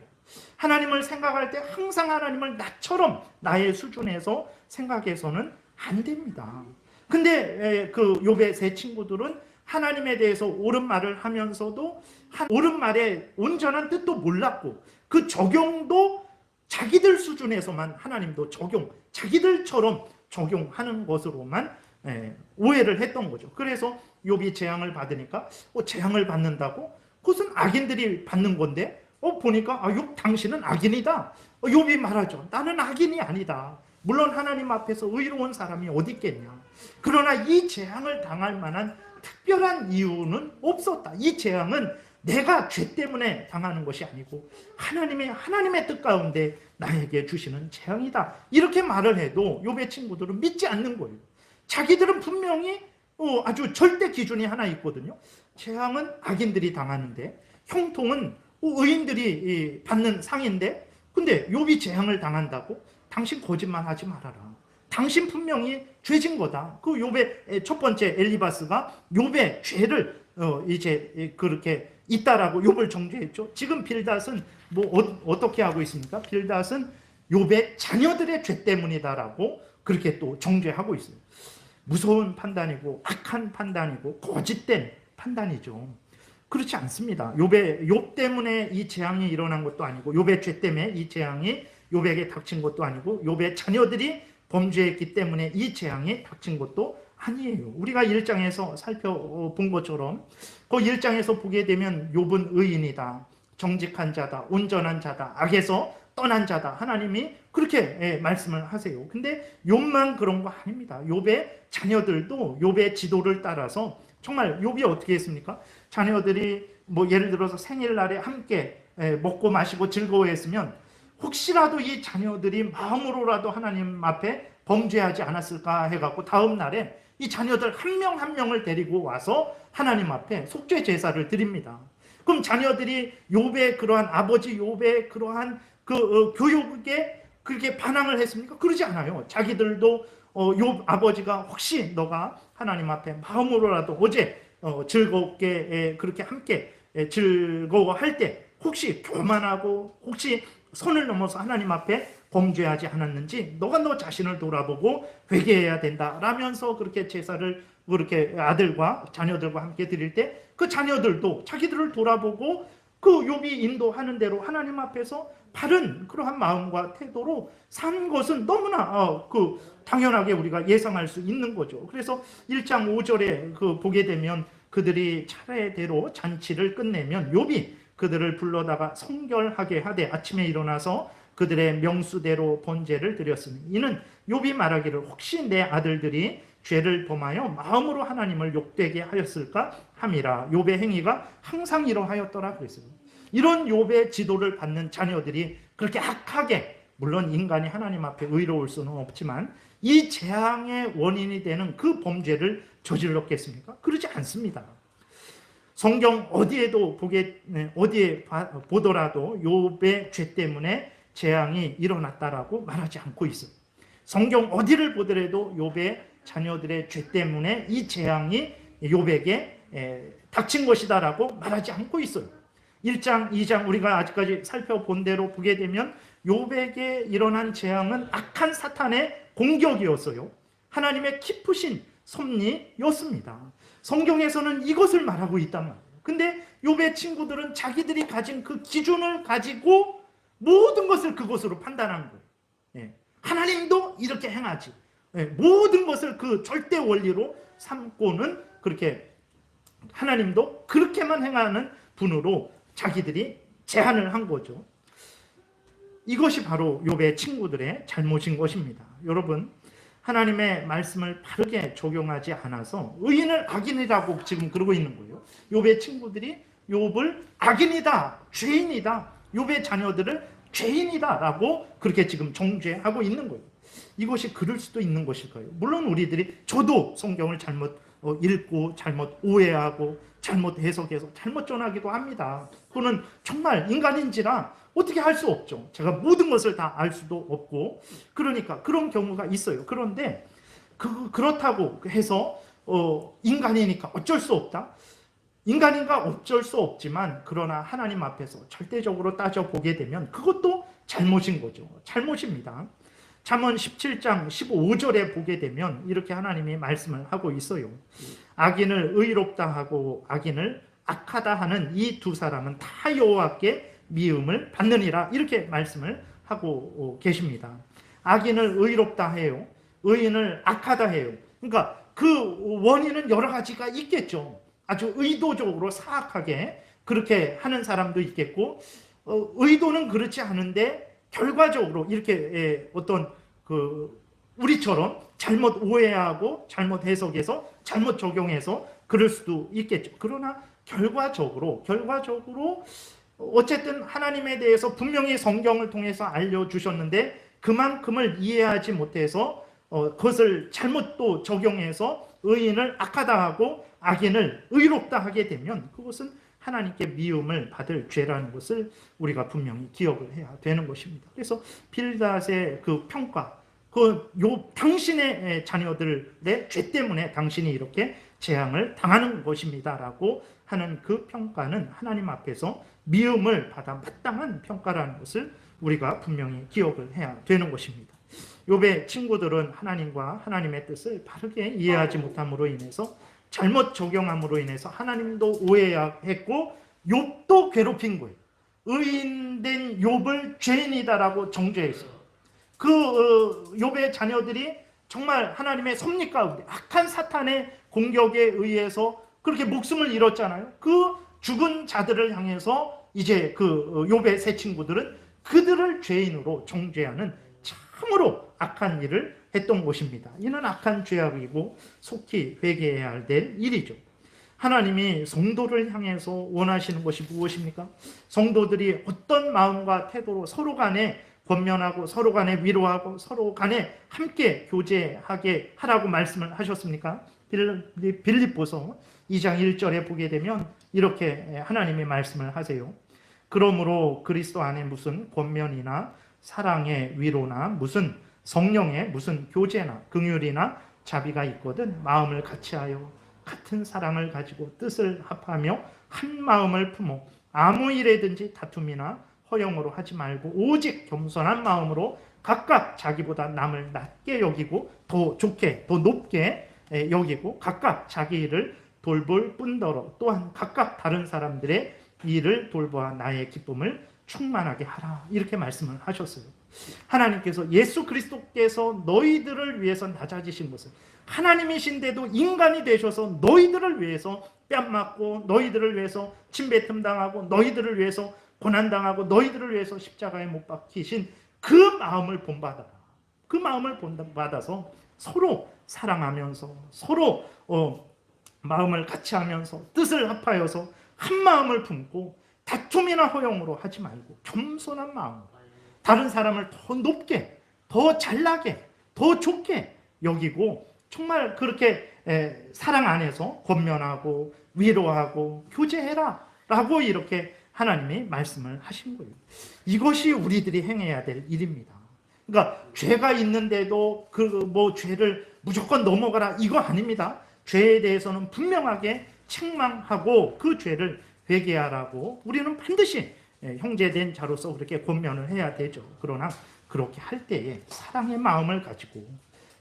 하나님을 생각할 때 항상 하나님을 나처럼 나의 수준에서 생각해서는 안 됩니다. 근데 그 욥의 세 친구들은 하나님에 대해서 옳은 말을 하면서도 옳은 말의 온전한 뜻도 몰랐고 그 적용도 자기들 수준에서만 하나님도 자기들처럼 적용하는 것으로만 오해를 했던 거죠. 그래서 욥이 재앙을 받으니까 재앙을 받는다고? 그것은 악인들이 받는 건데 보니까 욥 당신은 악인이다. 욥이 말하죠. 나는 악인이 아니다. 물론 하나님 앞에서 의로운 사람이 어디 있겠냐. 그러나 이 재앙을 당할 만한 특별한 이유는 없었다. 이 재앙은 내가 죄 때문에 당하는 것이 아니고 하나님의 뜻 가운데 나에게 주시는 재앙이다. 이렇게 말을 해도 욥의 친구들은 믿지 않는 거예요. 자기들은 분명히 아주 절대 기준이 하나 있거든요. 재앙은 악인들이 당하는데 형통은 의인들이 받는 상인데 근데 욥이 재앙을 당한다고? 당신 거짓말하지 말아라. 당신 분명히 죄진 거다. 그 욥의 첫 번째 엘리바스가 욥의 죄를 이제 그렇게 있다라고 욥을 정죄했죠. 지금 빌닷은 어떻게 하고 있습니까? 빌닷은 욥의 자녀들의 죄 때문이다라고 그렇게 또 정죄하고 있어요. 무서운 판단이고 악한 판단이고 거짓된 판단이죠. 그렇지 않습니다. 욥 때문에 이 재앙이 일어난 것도 아니고 욥의 죄 때문에 이 재앙이 욥에게 닥친 것도 아니고 욥의 자녀들이 범죄했기 때문에 이 재앙이 닥친 것도 아니에요. 우리가 1장에서 살펴본 것처럼 그 1장에서 보게 되면 욥은 의인이다. 정직한 자다. 온전한 자다. 악에서 떠난 자다. 하나님이 그렇게 말씀을 하세요. 근데 욥만 그런 거 아닙니다. 욥의 자녀들도 욥의 지도를 따라서 정말 욥이 어떻게 했습니까? 자녀들이 예를 들어서 생일날에 함께 먹고 마시고 즐거워했으면 혹시라도 이 자녀들이 마음으로라도 하나님 앞에 범죄하지 않았을까 해갖고 다음 날에 이 자녀들 한 명 한 명을 데리고 와서 하나님 앞에 속죄 제사를 드립니다. 그럼 자녀들이 욥의 그러한 아버지 욥의 그러한 교육에 그렇게 반항을 했습니까? 그러지 않아요. 자기들도 욥 아버지가 혹시 너가 하나님 앞에 마음으로라도 어제 즐겁게 그렇게 함께 즐거워할 때 혹시 교만하고 혹시 선을 넘어서 하나님 앞에 범죄하지 않았는지 너가 너 자신을 돌아보고 회개해야 된다 라면서 그렇게 제사를 그렇게 아들과 자녀들과 함께 드릴 때 그 자녀들도 자기들을 돌아보고 그 욥이 인도하는 대로 하나님 앞에서 바른 그러한 마음과 태도로 산 것은 너무나 당연하게 우리가 예상할 수 있는 거죠. 그래서 1장 5절에 보게 되면 그들이 차례대로 잔치를 끝내면 욥이 그들을 불러다가 성결하게 하되 아침에 일어나서 그들의 명수대로 번제를 드렸으니 이는 욥이 말하기를 혹시 내 아들들이 죄를 범하여 마음으로 하나님을 욕되게 하였을까 함이라. 욥의 행위가 항상 이러하였더라 그랬어요. 이런 욥의 지도를 받는 자녀들이 그렇게 악하게, 물론 인간이 하나님 앞에 의로울 수는 없지만 이 재앙의 원인이 되는 그 범죄를 저질렀겠습니까? 그러지 않습니다. 성경 어디에 보더라도 욥의 죄 때문에 재앙이 일어났다라고 말하지 않고 있어요. 성경 어디를 보더라도 욥의 자녀들의 죄 때문에 이 재앙이 욥에게 닥친 것이다라고 말하지 않고 있어요. 1장, 2장 우리가 아직까지 살펴본 대로 보게 되면 욥에게 일어난 재앙은 악한 사탄의 공격이었어요. 하나님의 깊으신 섭리였습니다. 성경에서는 이것을 말하고 있단 말이에요. 근데 욥의 친구들은 자기들이 가진 그 기준을 가지고 모든 것을 그것으로 판단한 거예요. 하나님도 이렇게 행하지. 모든 것을 그 절대 원리로 삼고는 그렇게 하나님도 그렇게만 행하는 분으로 자기들이 제한을 한 거죠. 이것이 바로 욥의 친구들의 잘못인 것입니다. 여러분, 하나님의 말씀을 바르게 적용하지 않아서 의인을 악인이라고 지금 그러고 있는 거예요. 욥의 친구들이 욥을 악인이다, 죄인이다, 욥의 자녀들을 죄인이다라고 그렇게 지금 정죄하고 있는 거예요. 이것이 그럴 수도 있는 것일까요? 물론 우리들이 저도 성경을 잘못 읽고 잘못 오해하고 잘못 해석해서 잘못 전하기도 합니다. 그거는 정말 인간인지라 어떻게 할 수 없죠. 제가 모든 것을 다 알 수도 없고 그러니까 그런 경우가 있어요. 그런데 그렇다고 해서 인간이니까 어쩔 수 없다? 인간인가 어쩔 수 없지만 그러나 하나님 앞에서 절대적으로 따져보게 되면 그것도 잘못인 거죠. 잘못입니다. 잠언 17장 15절에 보게 되면 이렇게 하나님이 말씀을 하고 있어요. 악인을 의롭다 하고 악인을 악하다 하는 이 두 사람은 다 여호와께 미움을 받느니라 이렇게 말씀을 하고 계십니다. 악인을 의롭다 해요. 의인을 악하다 해요. 그러니까 그 원인은 여러 가지가 있겠죠. 아주 의도적으로 사악하게 그렇게 하는 사람도 있겠고, 의도는 그렇지 않은데 결과적으로 이렇게 어떤 우리처럼 잘못 오해하고 잘못 해석해서 잘못 적용해서 그럴 수도 있겠죠. 그러나 결과적으로 어쨌든 하나님에 대해서 분명히 성경을 통해서 알려주셨는데 그만큼을 이해하지 못해서 그것을 잘못 또 적용해서 의인을 악하다 하고 악인을 의롭다 하게 되면 그것은 하나님께 미움을 받을 죄라는 것을 우리가 분명히 기억을 해야 되는 것입니다. 그래서 빌닷의 그 평가, 당신의 자녀들의 죄 때문에 당신이 이렇게 재앙을 당하는 것입니다라고 하는 그 평가는 하나님 앞에서 미움을 받아 마땅한 평가라는 것을 우리가 분명히 기억을 해야 되는 것입니다. 욥의 친구들은 하나님과 하나님의 뜻을 바르게 이해하지 못함으로 인해서 잘못 적용함으로 인해서 하나님도 오해했고 욥도 괴롭힌 거예요. 의인된 욥을 죄인이다라고 정죄했어요. 욥의 자녀들이 정말 하나님의 섭리 가운데 악한 사탄의 공격에 의해서 그렇게 목숨을 잃었잖아요. 그 죽은 자들을 향해서 이제 욥의 세 친구들은 그들을 죄인으로 정죄하는 참으로 악한 일을 했던 것입니다. 이는 악한 죄악이고 속히 회개해야 될 일이죠. 하나님이 성도를 향해서 원하시는 것이 무엇입니까? 성도들이 어떤 마음과 태도로 서로 간에 권면하고 서로 간에 위로하고 서로 간에 함께 교제하게 하라고 말씀을 하셨습니까? 빌립보서 2장 1절에 보게 되면 이렇게 하나님의 말씀을 하세요. 그러므로 그리스도 안에 무슨 권면이나 사랑의 위로나 무슨 성령의 무슨 교제나 긍휼이나 자비가 있거든 마음을 같이하여 같은 사랑을 가지고 뜻을 합하며 한 마음을 품어 아무 일에든지 다툼이나 허영으로 하지 말고 오직 겸손한 마음으로 각각 자기보다 남을 낮게 여기고 더 좋게 더 높게 여기고 각각 자기 일을 돌볼 뿐더러 또한 각각 다른 사람들의 일을 돌보아 나의 기쁨을 충만하게 하라 이렇게 말씀을 하셨어요. 하나님께서 예수 그리스도께서 너희들을 위해서 낮아지신 것은 하나님이신데도 인간이 되셔서 너희들을 위해서 뺨 맞고 너희들을 위해서 침뱉음 당하고 너희들을 위해서 고난당하고 너희들을 위해서 십자가에 못 박히신 그 마음을 본받아라. 그 마음을 본받아서 서로 사랑하면서 서로 마음을 같이 하면서 뜻을 합하여서 한 마음을 품고 다툼이나 허용으로 하지 말고 겸손한 마음으로 다른 사람을 더 높게 더 잘나게 더 좋게 여기고 정말 그렇게 사랑 안에서 권면하고 위로하고 교제해라 라고 이렇게 하나님이 말씀을 하신 거예요. 이것이 우리들이 행해야 될 일입니다. 그러니까 죄가 있는데도 죄를 무조건 넘어가라 이거 아닙니다. 죄에 대해서는 분명하게 책망하고 그 죄를 회개하라고 우리는 반드시 형제된 자로서 그렇게 권면을 해야 되죠. 그러나 그렇게 할 때에 사랑의 마음을 가지고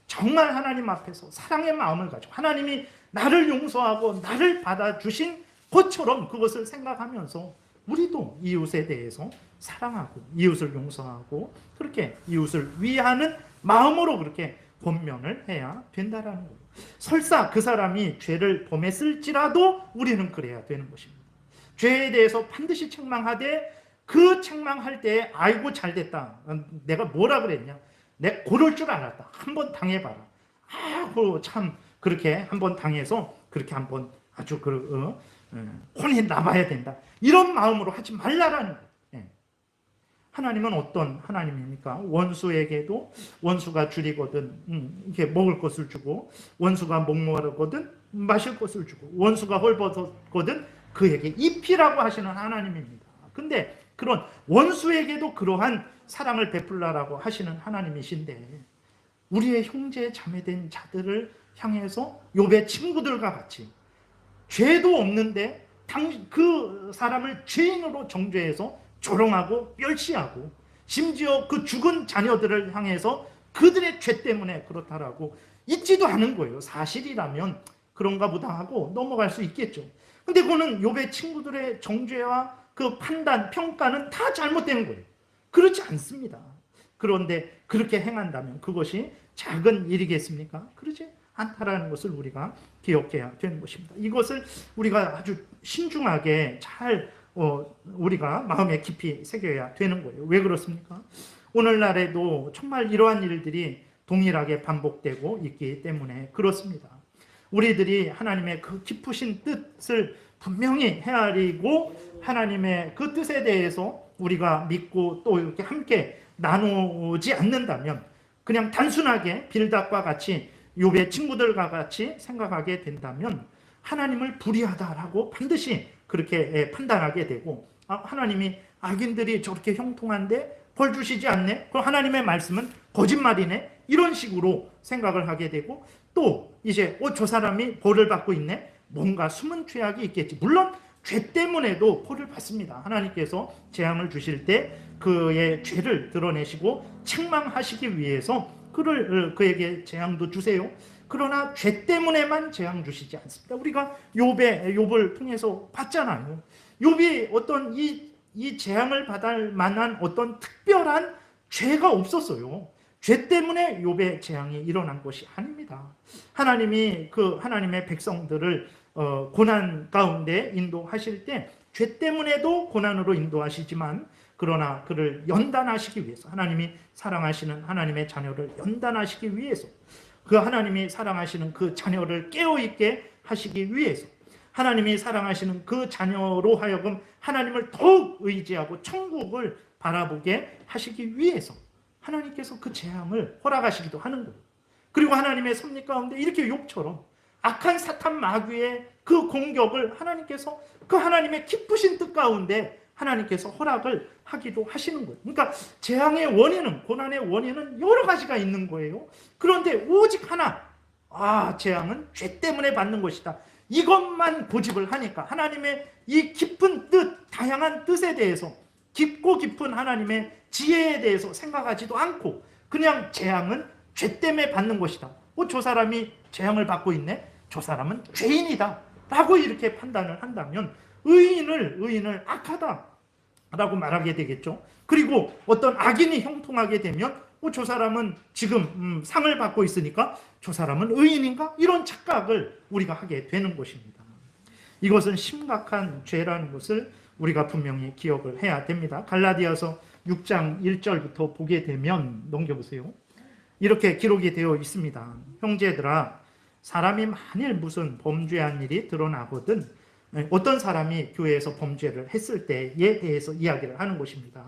정말 하나님 앞에서 사랑의 마음을 가지고 하나님이 나를 용서하고 나를 받아주신 것처럼 그것을 생각하면서 우리도 이웃에 대해서 사랑하고 이웃을 용서하고 그렇게 이웃을 위하는 마음으로 그렇게 권면을 해야 된다라는 거예요. 설사 그 사람이 죄를 범했을지라도 우리는 그래야 되는 것입니다. 죄에 대해서 반드시 책망하되 그 책망할 때 아이고 잘됐다. 내가 뭐라 그랬냐. 내가 고를 줄 알았다. 한번 당해봐라. 참 그렇게 한번 당해서 그렇게 한번 아주 혼이 나봐야 된다. 이런 마음으로 하지 말라라는 거예요. 하나님은 어떤 하나님입니까? 원수에게도 원수가 줄이거든 이렇게 먹을 것을 주고 원수가 목마르거든 마실 것을 주고 원수가 헐벗었거든 그에게 입히라고 하시는 하나님입니다. 근데 그런 원수에게도 그러한 사랑을 베풀라라고 하시는 하나님이신데 우리의 형제 자매된 자들을 향해서 욥의 친구들과 같이 죄도 없는데 그 사람을 죄인으로 정죄해서 조롱하고 멸시하고 심지어 그 죽은 자녀들을 향해서 그들의 죄 때문에 그렇다라고 잊지도 않은 거예요. 사실이라면 그런가 보다 하고 넘어갈 수 있겠죠. 근데 그거는 욥의 친구들의 정죄와 그 판단, 평가는 다 잘못된 거예요. 그렇지 않습니다. 그런데 그렇게 행한다면 그것이 작은 일이겠습니까? 그렇지 않다라는 것을 우리가 기억해야 되는 것입니다. 이것을 우리가 아주 신중하게 잘 우리가 마음에 깊이 새겨야 되는 거예요. 왜 그렇습니까? 오늘날에도 정말 이러한 일들이 동일하게 반복되고 있기 때문에 그렇습니다. 우리들이 하나님의 그 깊으신 뜻을 분명히 헤아리고 하나님의 그 뜻에 대해서 우리가 믿고 또 이렇게 함께 나누지 않는다면 그냥 단순하게 빌닷과 같이 욥의 친구들과 같이 생각하게 된다면 하나님을 불의하다라고 반드시 그렇게 판단하게 되고 하나님이 악인들이 저렇게 형통한데 벌 주시지 않네? 그럼 하나님의 말씀은 거짓말이네? 이런 식으로 생각을 하게 되고 또 이제 저 사람이 벌을 받고 있네? 뭔가 숨은 죄악이 있겠지. 물론 죄 때문에도 벌을 받습니다. 하나님께서 재앙을 주실 때 그의 죄를 드러내시고 책망하시기 위해서 그에게 재앙도 주세요. 그러나 죄 때문에만 재앙 주시지 않습니다. 우리가 욥을 통해서 봤잖아요. 욥이 어떤 이 재앙을 받을 만한 어떤 특별한 죄가 없었어요. 죄 때문에 욥의 재앙이 일어난 것이 아닙니다. 하나님이 하나님의 백성들을 고난 가운데 인도하실 때 죄 때문에도 고난으로 인도하시지만 그러나 그를 연단하시기 위해서 하나님이 사랑하시는 하나님의 자녀를 연단하시기 위해서 그 하나님이 사랑하시는 그 자녀를 깨어있게 하시기 위해서 하나님이 사랑하시는 그 자녀로 하여금 하나님을 더욱 의지하고 천국을 바라보게 하시기 위해서 하나님께서 그 재앙을 허락하시기도 하는 거예요. 그리고 하나님의 섭리 가운데 이렇게 욥처럼 악한 사탄 마귀의 그 공격을 하나님께서 그 하나님의 기쁘신 뜻 가운데 하나님께서 허락을 하기도 하시는 거예요. 그러니까 재앙의 원인은, 고난의 원인은 여러 가지가 있는 거예요. 그런데 오직 하나, 재앙은 죄 때문에 받는 것이다. 이것만 고집을 하니까 하나님의 이 깊은 뜻, 다양한 뜻에 대해서 깊고 깊은 하나님의 지혜에 대해서 생각하지도 않고 그냥 재앙은 죄 때문에 받는 것이다. 저 사람이 재앙을 받고 있네? 저 사람은 죄인이다. 라고 이렇게 판단을 한다면 의인을 악하다라고 말하게 되겠죠. 그리고 어떤 악인이 형통하게 되면 저 사람은 지금 상을 받고 있으니까 저 사람은 의인인가? 이런 착각을 우리가 하게 되는 것입니다. 이것은 심각한 죄라는 것을 우리가 분명히 기억을 해야 됩니다. 갈라디아서 6장 1절부터 보게 되면 넘겨보세요. 이렇게 기록이 되어 있습니다. 형제들아, 사람이 만일 무슨 범죄한 일이 드러나거든 어떤 사람이 교회에서 범죄를 했을 때에 대해서 이야기를 하는 것입니다.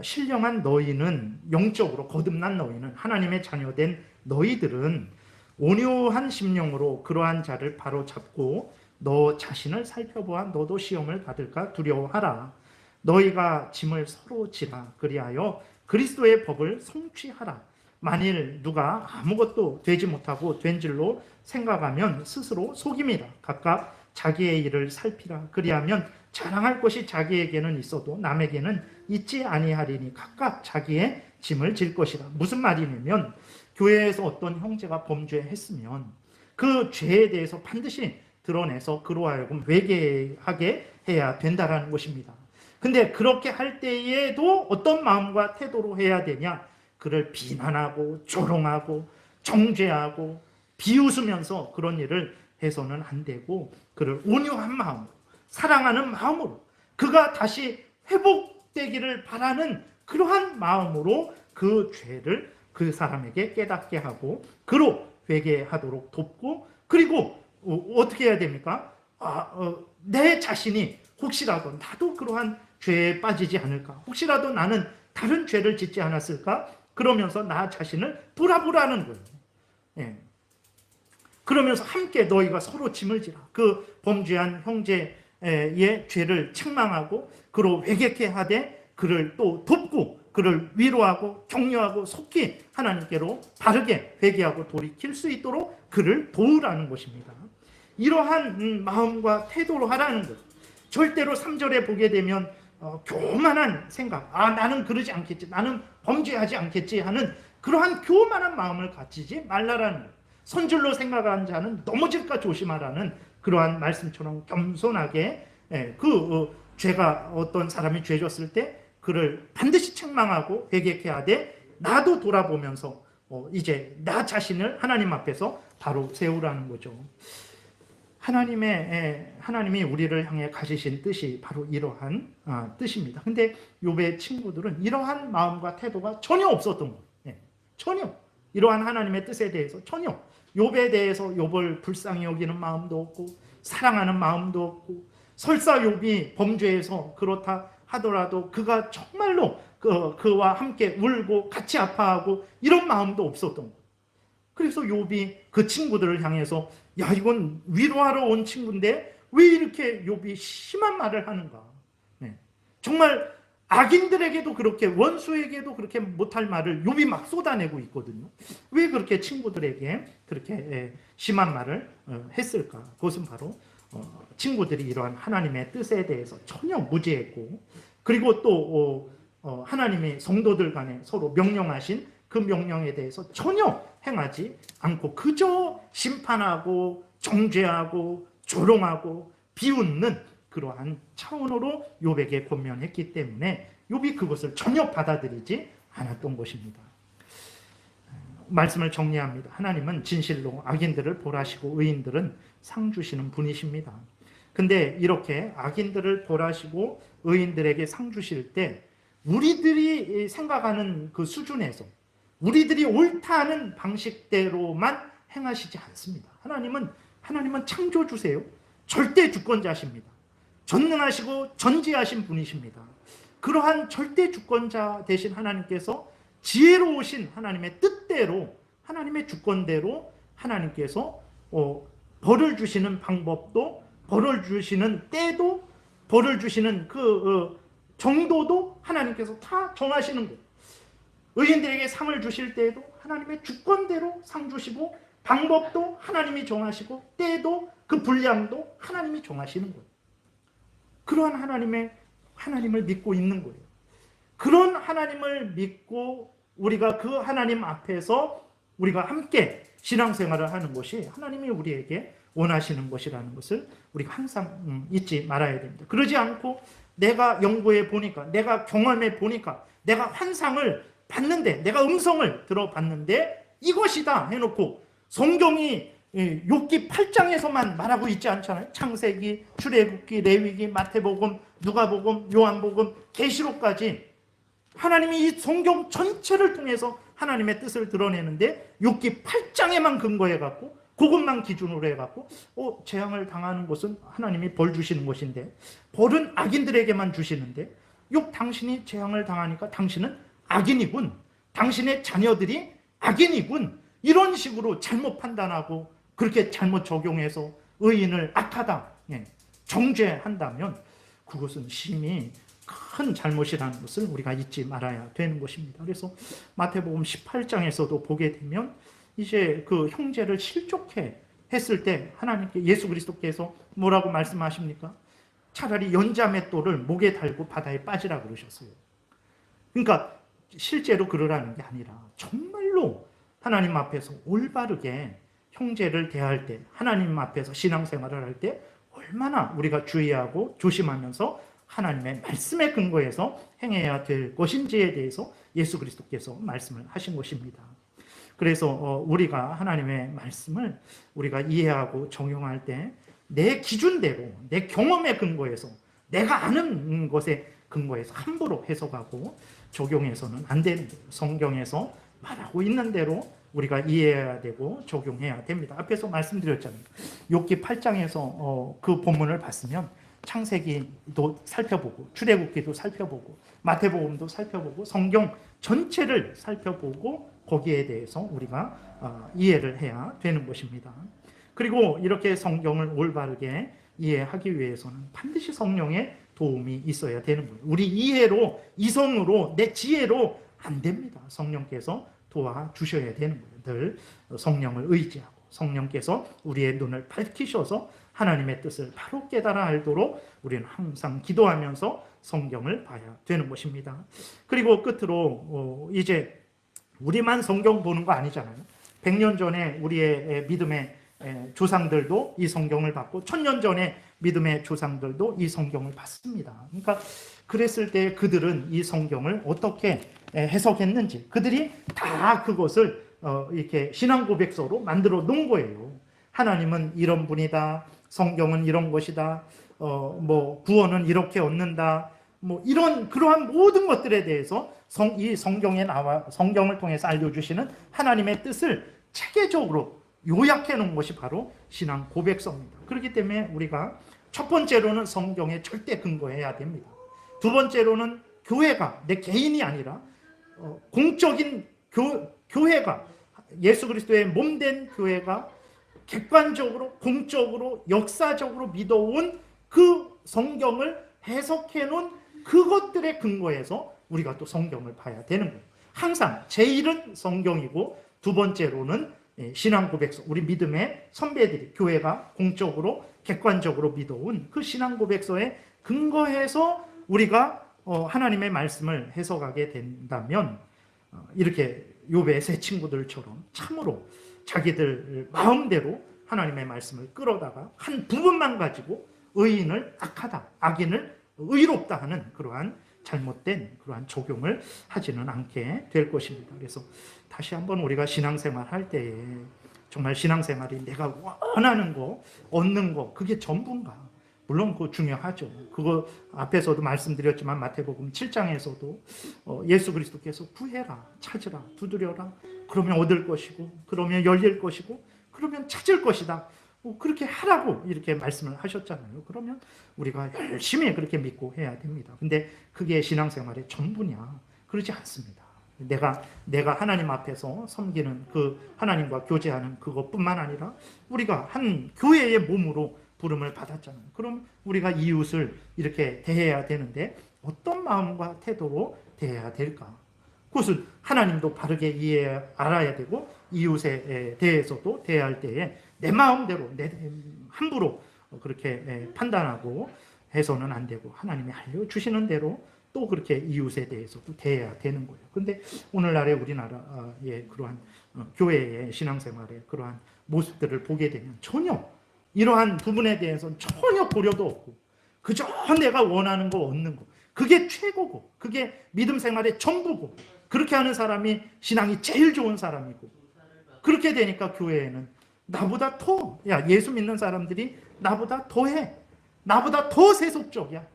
신령한 너희는, 영적으로 거듭난 너희는, 하나님의 자녀된 너희들은 온유한 심령으로 그러한 자를 바로잡고 너 자신을 살펴보아 너도 시험을 받을까 두려워하라. 너희가 짐을 서로 지라. 그리하여 그리스도의 법을 성취하라. 만일 누가 아무것도 되지 못하고 된 줄로 생각하면 스스로 속임이라. 각각 자기의 일을 살피라. 그리하면 자랑할 것이 자기에게는 있어도 남에게는 있지 아니하리니 각각 자기의 짐을 질 것이라. 무슨 말이냐면 교회에서 어떤 형제가 범죄했으면 그 죄에 대해서 반드시 드러내서 그로 하여금 회개하게 해야 된다는 것입니다. 근데 그렇게 할 때에도 어떤 마음과 태도로 해야 되냐? 그를 비난하고 조롱하고 정죄하고 비웃으면서 그런 일을 해서는 안 되고 그를 온유한 마음으로, 사랑하는 마음으로, 그가 다시 회복되기를 바라는 그러한 마음으로 그 죄를 그 사람에게 깨닫게 하고 그로 회개하도록 돕고, 그리고 어떻게 해야 됩니까? 내 자신이 혹시라도 나도 그러한 죄에 빠지지 않을까? 혹시라도 나는 다른 죄를 짓지 않았을까? 그러면서 나 자신을 돌아보라는 거예요. 예. 그러면서 함께 너희가 서로 짐을 지라. 그 범죄한 형제의 죄를 책망하고 그로 회개케 하되 그를 또 돕고 그를 위로하고 격려하고 속히 하나님께로 바르게 회개하고 돌이킬 수 있도록 그를 도우라는 것입니다. 이러한 마음과 태도로 하라는 것. 절대로 3절에 보게 되면 교만한 생각, 나는 그러지 않겠지, 나는 범죄하지 않겠지 하는 그러한 교만한 마음을 가지지 말라라는 것. 선줄로 생각하는 자는 넘어질까 조심하라는 그러한 말씀처럼 겸손하게 죄가 어떤 사람이 죄 졌을 때 그를 반드시 책망하고 회개케 하되 나도 돌아보면서 이제 나 자신을 하나님 앞에서 바로 세우라는 거죠. 하나님이 우리를 향해 가지신 뜻이 바로 이러한 뜻입니다. 근데 욥의 친구들은 이러한 마음과 태도가 전혀 없었던 거예요. 전혀 이러한 하나님의 뜻에 대해서 전혀 욥에 대해서 욥을 불쌍히 여기는 마음도 없고 사랑하는 마음도 없고, 설사 욥이 범죄해서 그렇다 하더라도 그가 정말로 그와 함께 울고 같이 아파하고 이런 마음도 없었던 거예요. 그래서 욥이 그 친구들을 향해서 야, 이건 위로하러 온 친구인데 왜 이렇게 욥이 심한 말을 하는가. 정말 악인들에게도 그렇게, 원수에게도 그렇게 못할 말을 욥이 막 쏟아내고 있거든요. 왜 그렇게 친구들에게 그렇게 심한 말을 했을까? 그것은 바로 친구들이 이러한 하나님의 뜻에 대해서 전혀 무지했고, 그리고 또 하나님의 성도들 간에 서로 명령하신 그 명령에 대해서 전혀 행하지 않고 그저 심판하고 정죄하고 조롱하고 비웃는 그러한 차원으로 욥에게 권면했기 때문에 욥이 그것을 전혀 받아들이지 않았던 것입니다. 말씀을 정리합니다. 하나님은 진실로 악인들을 벌하시고 의인들은 상 주시는 분이십니다. 근데 이렇게 악인들을 벌하시고 의인들에게 상 주실 때 우리들이 생각하는 그 수준에서 우리들이 옳다는 방식대로만 행하시지 않습니다. 하나님은 창조주세요. 절대 주권자십니다. 전능하시고 전지하신 분이십니다. 그러한 절대 주권자 되신 하나님께서 지혜로우신 하나님의 뜻대로, 하나님의 주권대로 하나님께서 벌을 주시는 방법도, 벌을 주시는 때도, 벌을 주시는 그 정도도 하나님께서 다 정하시는 거예요. 의인들에게 상을 주실 때에도 하나님의 주권대로 상 주시고, 방법도 하나님이 정하시고, 때도 그 분량도 하나님이 정하시는 거예요. 그러한 하나님을 믿고 있는 거예요. 그런 하나님을 믿고 우리가 그 하나님 앞에서 우리가 함께 신앙생활을 하는 것이 하나님이 우리에게 원하시는 것이라는 것을 우리가 항상 잊지 말아야 됩니다. 그러지 않고 내가 연구해 보니까, 내가 경험해 보니까, 내가 환상을 봤는데, 내가 음성을 들어봤는데 이것이다 해놓고 성경이 욥기 8장에서만 말하고 있지 않잖아요. 창세기, 출애굽기, 레위기, 마태복음, 누가복음, 요한복음, 계시록까지 하나님이 이 성경 전체를 통해서 하나님의 뜻을 드러내는데 욥기 8장에만 근거해갖고 그것만 기준으로 해갖고 재앙을 당하는 것은 하나님이 벌 주시는 것인데, 벌은 악인들에게만 주시는데, 욥 당신이 재앙을 당하니까 당신은 악인이군, 당신의 자녀들이 악인이군, 이런 식으로 잘못 판단하고 그렇게 잘못 적용해서 의인을 악하다, 정죄한다면 그것은 심히 큰 잘못이라는 것을 우리가 잊지 말아야 되는 것입니다. 그래서 마태복음 18장에서도 보게 되면 이제 그 형제를 실족해 했을 때 하나님께, 예수 그리스도께서 뭐라고 말씀하십니까? 차라리 연자맷돌을 목에 달고 바다에 빠지라 그러셨어요. 그러니까 실제로 그러라는 게 아니라 정말로 하나님 앞에서 올바르게 형제를 대할 때, 하나님 앞에서 신앙생활을 할 때 얼마나 우리가 주의하고 조심하면서 하나님의 말씀에 근거해서 행해야 될 것인지에 대해서 예수 그리스도께서 말씀을 하신 것입니다. 그래서 우리가 하나님의 말씀을 우리가 이해하고 적용할 때 내 기준대로, 내 경험에 근거해서, 내가 아는 것에 근거해서 함부로 해석하고 적용해서는 안 되는 거예요. 성경에서 말하고 있는 대로 우리가 이해해야 되고 적용해야 됩니다. 앞에서 말씀드렸잖아요. 욥기 8장에서 그 본문을 봤으면 창세기도 살펴보고, 출애굽기도 살펴보고, 마태복음도 살펴보고, 성경 전체를 살펴보고 거기에 대해서 우리가 이해를 해야 되는 것입니다. 그리고 이렇게 성경을 올바르게 이해하기 위해서는 반드시 성령의 도움이 있어야 되는 거예요. 우리 이해로, 이성으로, 내 지혜로 안 됩니다. 성령께서 도와주셔야 되는 거예요. 늘 성령을 의지하고 성령께서 우리의 눈을 밝히셔서 하나님의 뜻을 바로 깨달아 알도록 우리는 항상 기도하면서 성경을 봐야 되는 것입니다. 그리고 끝으로 이제 우리만 성경 보는 거 아니잖아요. 100년 전에 우리의 믿음의 조상들도 이 성경을 봤고 1000년 전에 믿음의 조상들도 이 성경을 봤습니다. 그러니까 그랬을 때 그들은 이 성경을 어떻게 해석했는지, 그들이 다 그것을 이렇게 신앙 고백서로 만들어 놓은 거예요. 하나님은 이런 분이다. 성경은 이런 것이다. 뭐 구원은 이렇게 얻는다. 뭐 이런 그러한 모든 것들에 대해서 이 성경에 나와 성경을 통해서 알려주시는 하나님의 뜻을 체계적으로 요약해 놓은 것이 바로 신앙 고백서입니다. 그렇기 때문에 우리가 첫 번째로는 성경에 절대 근거해야 됩니다. 두 번째로는 교회가 내 개인이 아니라 공적인 교회가 예수 그리스도의 몸된 교회가 객관적으로 공적으로 역사적으로 믿어온 그 성경을 해석해 놓은 그것들의 근거에서 우리가 또 성경을 봐야 되는 거예요. 항상 제1은 성경이고 두 번째로는 신앙 고백서, 우리 믿음의 선배들이 교회가 공적으로 객관적으로 믿어온 그 신앙 고백서에 근거해서 우리가 하나님의 말씀을 해석하게 된다면 이렇게 욥의 세 친구들처럼 참으로 자기들 마음대로 하나님의 말씀을 끌어다가 한 부분만 가지고 의인을 악하다, 악인을 의롭다 하는 그러한 잘못된 그러한 적용을 하지는 않게 될 것입니다. 그래서 다시 한번 우리가 신앙생활 할 때에 정말 신앙생활이 내가 원하는 거, 얻는 거, 그게 전부인가? 물론 그거 중요하죠. 그거 앞에서도 말씀드렸지만 마태복음 7장에서도 예수 그리스도께서 구해라, 찾으라, 두드려라. 그러면 얻을 것이고, 그러면 열릴 것이고, 그러면 찾을 것이다. 그렇게 하라고 이렇게 말씀을 하셨잖아요. 그러면 우리가 열심히 그렇게 믿고 해야 됩니다. 근데 그게 신앙생활의 전부냐? 그렇지 않습니다. 내가 하나님 앞에서 섬기는 그 하나님과 교제하는 그것뿐만 아니라 우리가 한 교회의 몸으로 부름을 받았잖아요. 그럼 우리가 이웃을 이렇게 대해야 되는데 어떤 마음과 태도로 대해야 될까? 그것은 하나님도 바르게 알아야 되고 이웃에 대해서도 대할 때에 내 마음대로 함부로 그렇게 판단하고 해서는 안 되고 하나님이 알려주시는 대로 또 그렇게 이웃에 대해서도 대해야 되는 거예요. 근데 오늘날의 우리나라의 그러한 교회의 신앙생활의 그러한 모습들을 보게 되면 전혀 이러한 부분에 대해서는 전혀 고려도 없고 그저 내가 원하는 거 얻는 거 그게 최고고 그게 믿음 생활의 전부고 그렇게 하는 사람이 신앙이 제일 좋은 사람이고 그렇게 되니까 교회에는 나보다 더 예수 믿는 사람들이 나보다 더해 나보다 더 세속적이야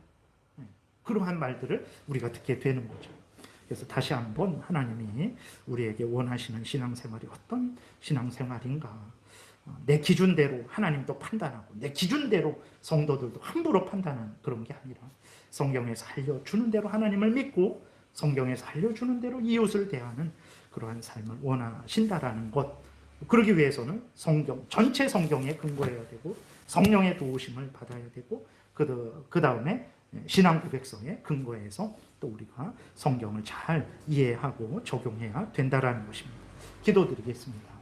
그러한 말들을 우리가 듣게 되는 거죠. 그래서 다시 한번 하나님이 우리에게 원하시는 신앙생활이 어떤 신앙생활인가 내 기준대로 하나님도 판단하고 내 기준대로 성도들도 함부로 판단하는 그런 게 아니라 성경에서 알려주는 대로 하나님을 믿고 성경에서 알려주는 대로 이웃을 대하는 그러한 삶을 원하신다라는 것. 그러기 위해서는 전체 성경에 근거해야 되고 성령의 도우심을 받아야 되고 그 다음에 신앙 고백서에 근거해서 또 우리가 성경을 잘 이해하고 적용해야 된다라는 것입니다. 기도드리겠습니다.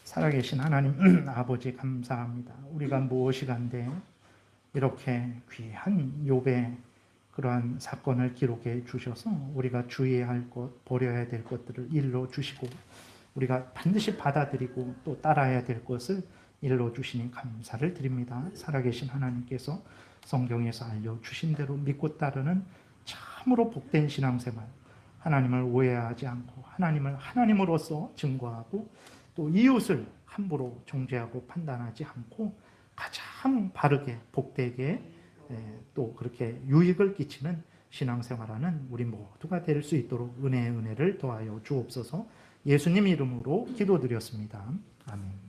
살아계신 하나님 아버지 감사합니다. 우리가 무엇이 간데 이렇게 귀한 욥의 그러한 사건을 기록해 주셔서 우리가 주의해야 할 것, 버려야 될 것들을 일러 주시고 우리가 반드시 받아들이고 또 따라야 될 것을 일러 주시니 감사를 드립니다. 살아계신 하나님께서 성경에서 알려주신 대로 믿고 따르는 참으로 복된 신앙생활, 하나님을 오해하지 않고 하나님을 하나님으로서 증거하고 또 이웃을 함부로 정죄하고 판단하지 않고 가장 바르게 복되게 또 그렇게 유익을 끼치는 신앙생활하는 우리 모두가 될 수 있도록 은혜를 더하여 주옵소서. 예수님 이름으로 기도드렸습니다. 아멘.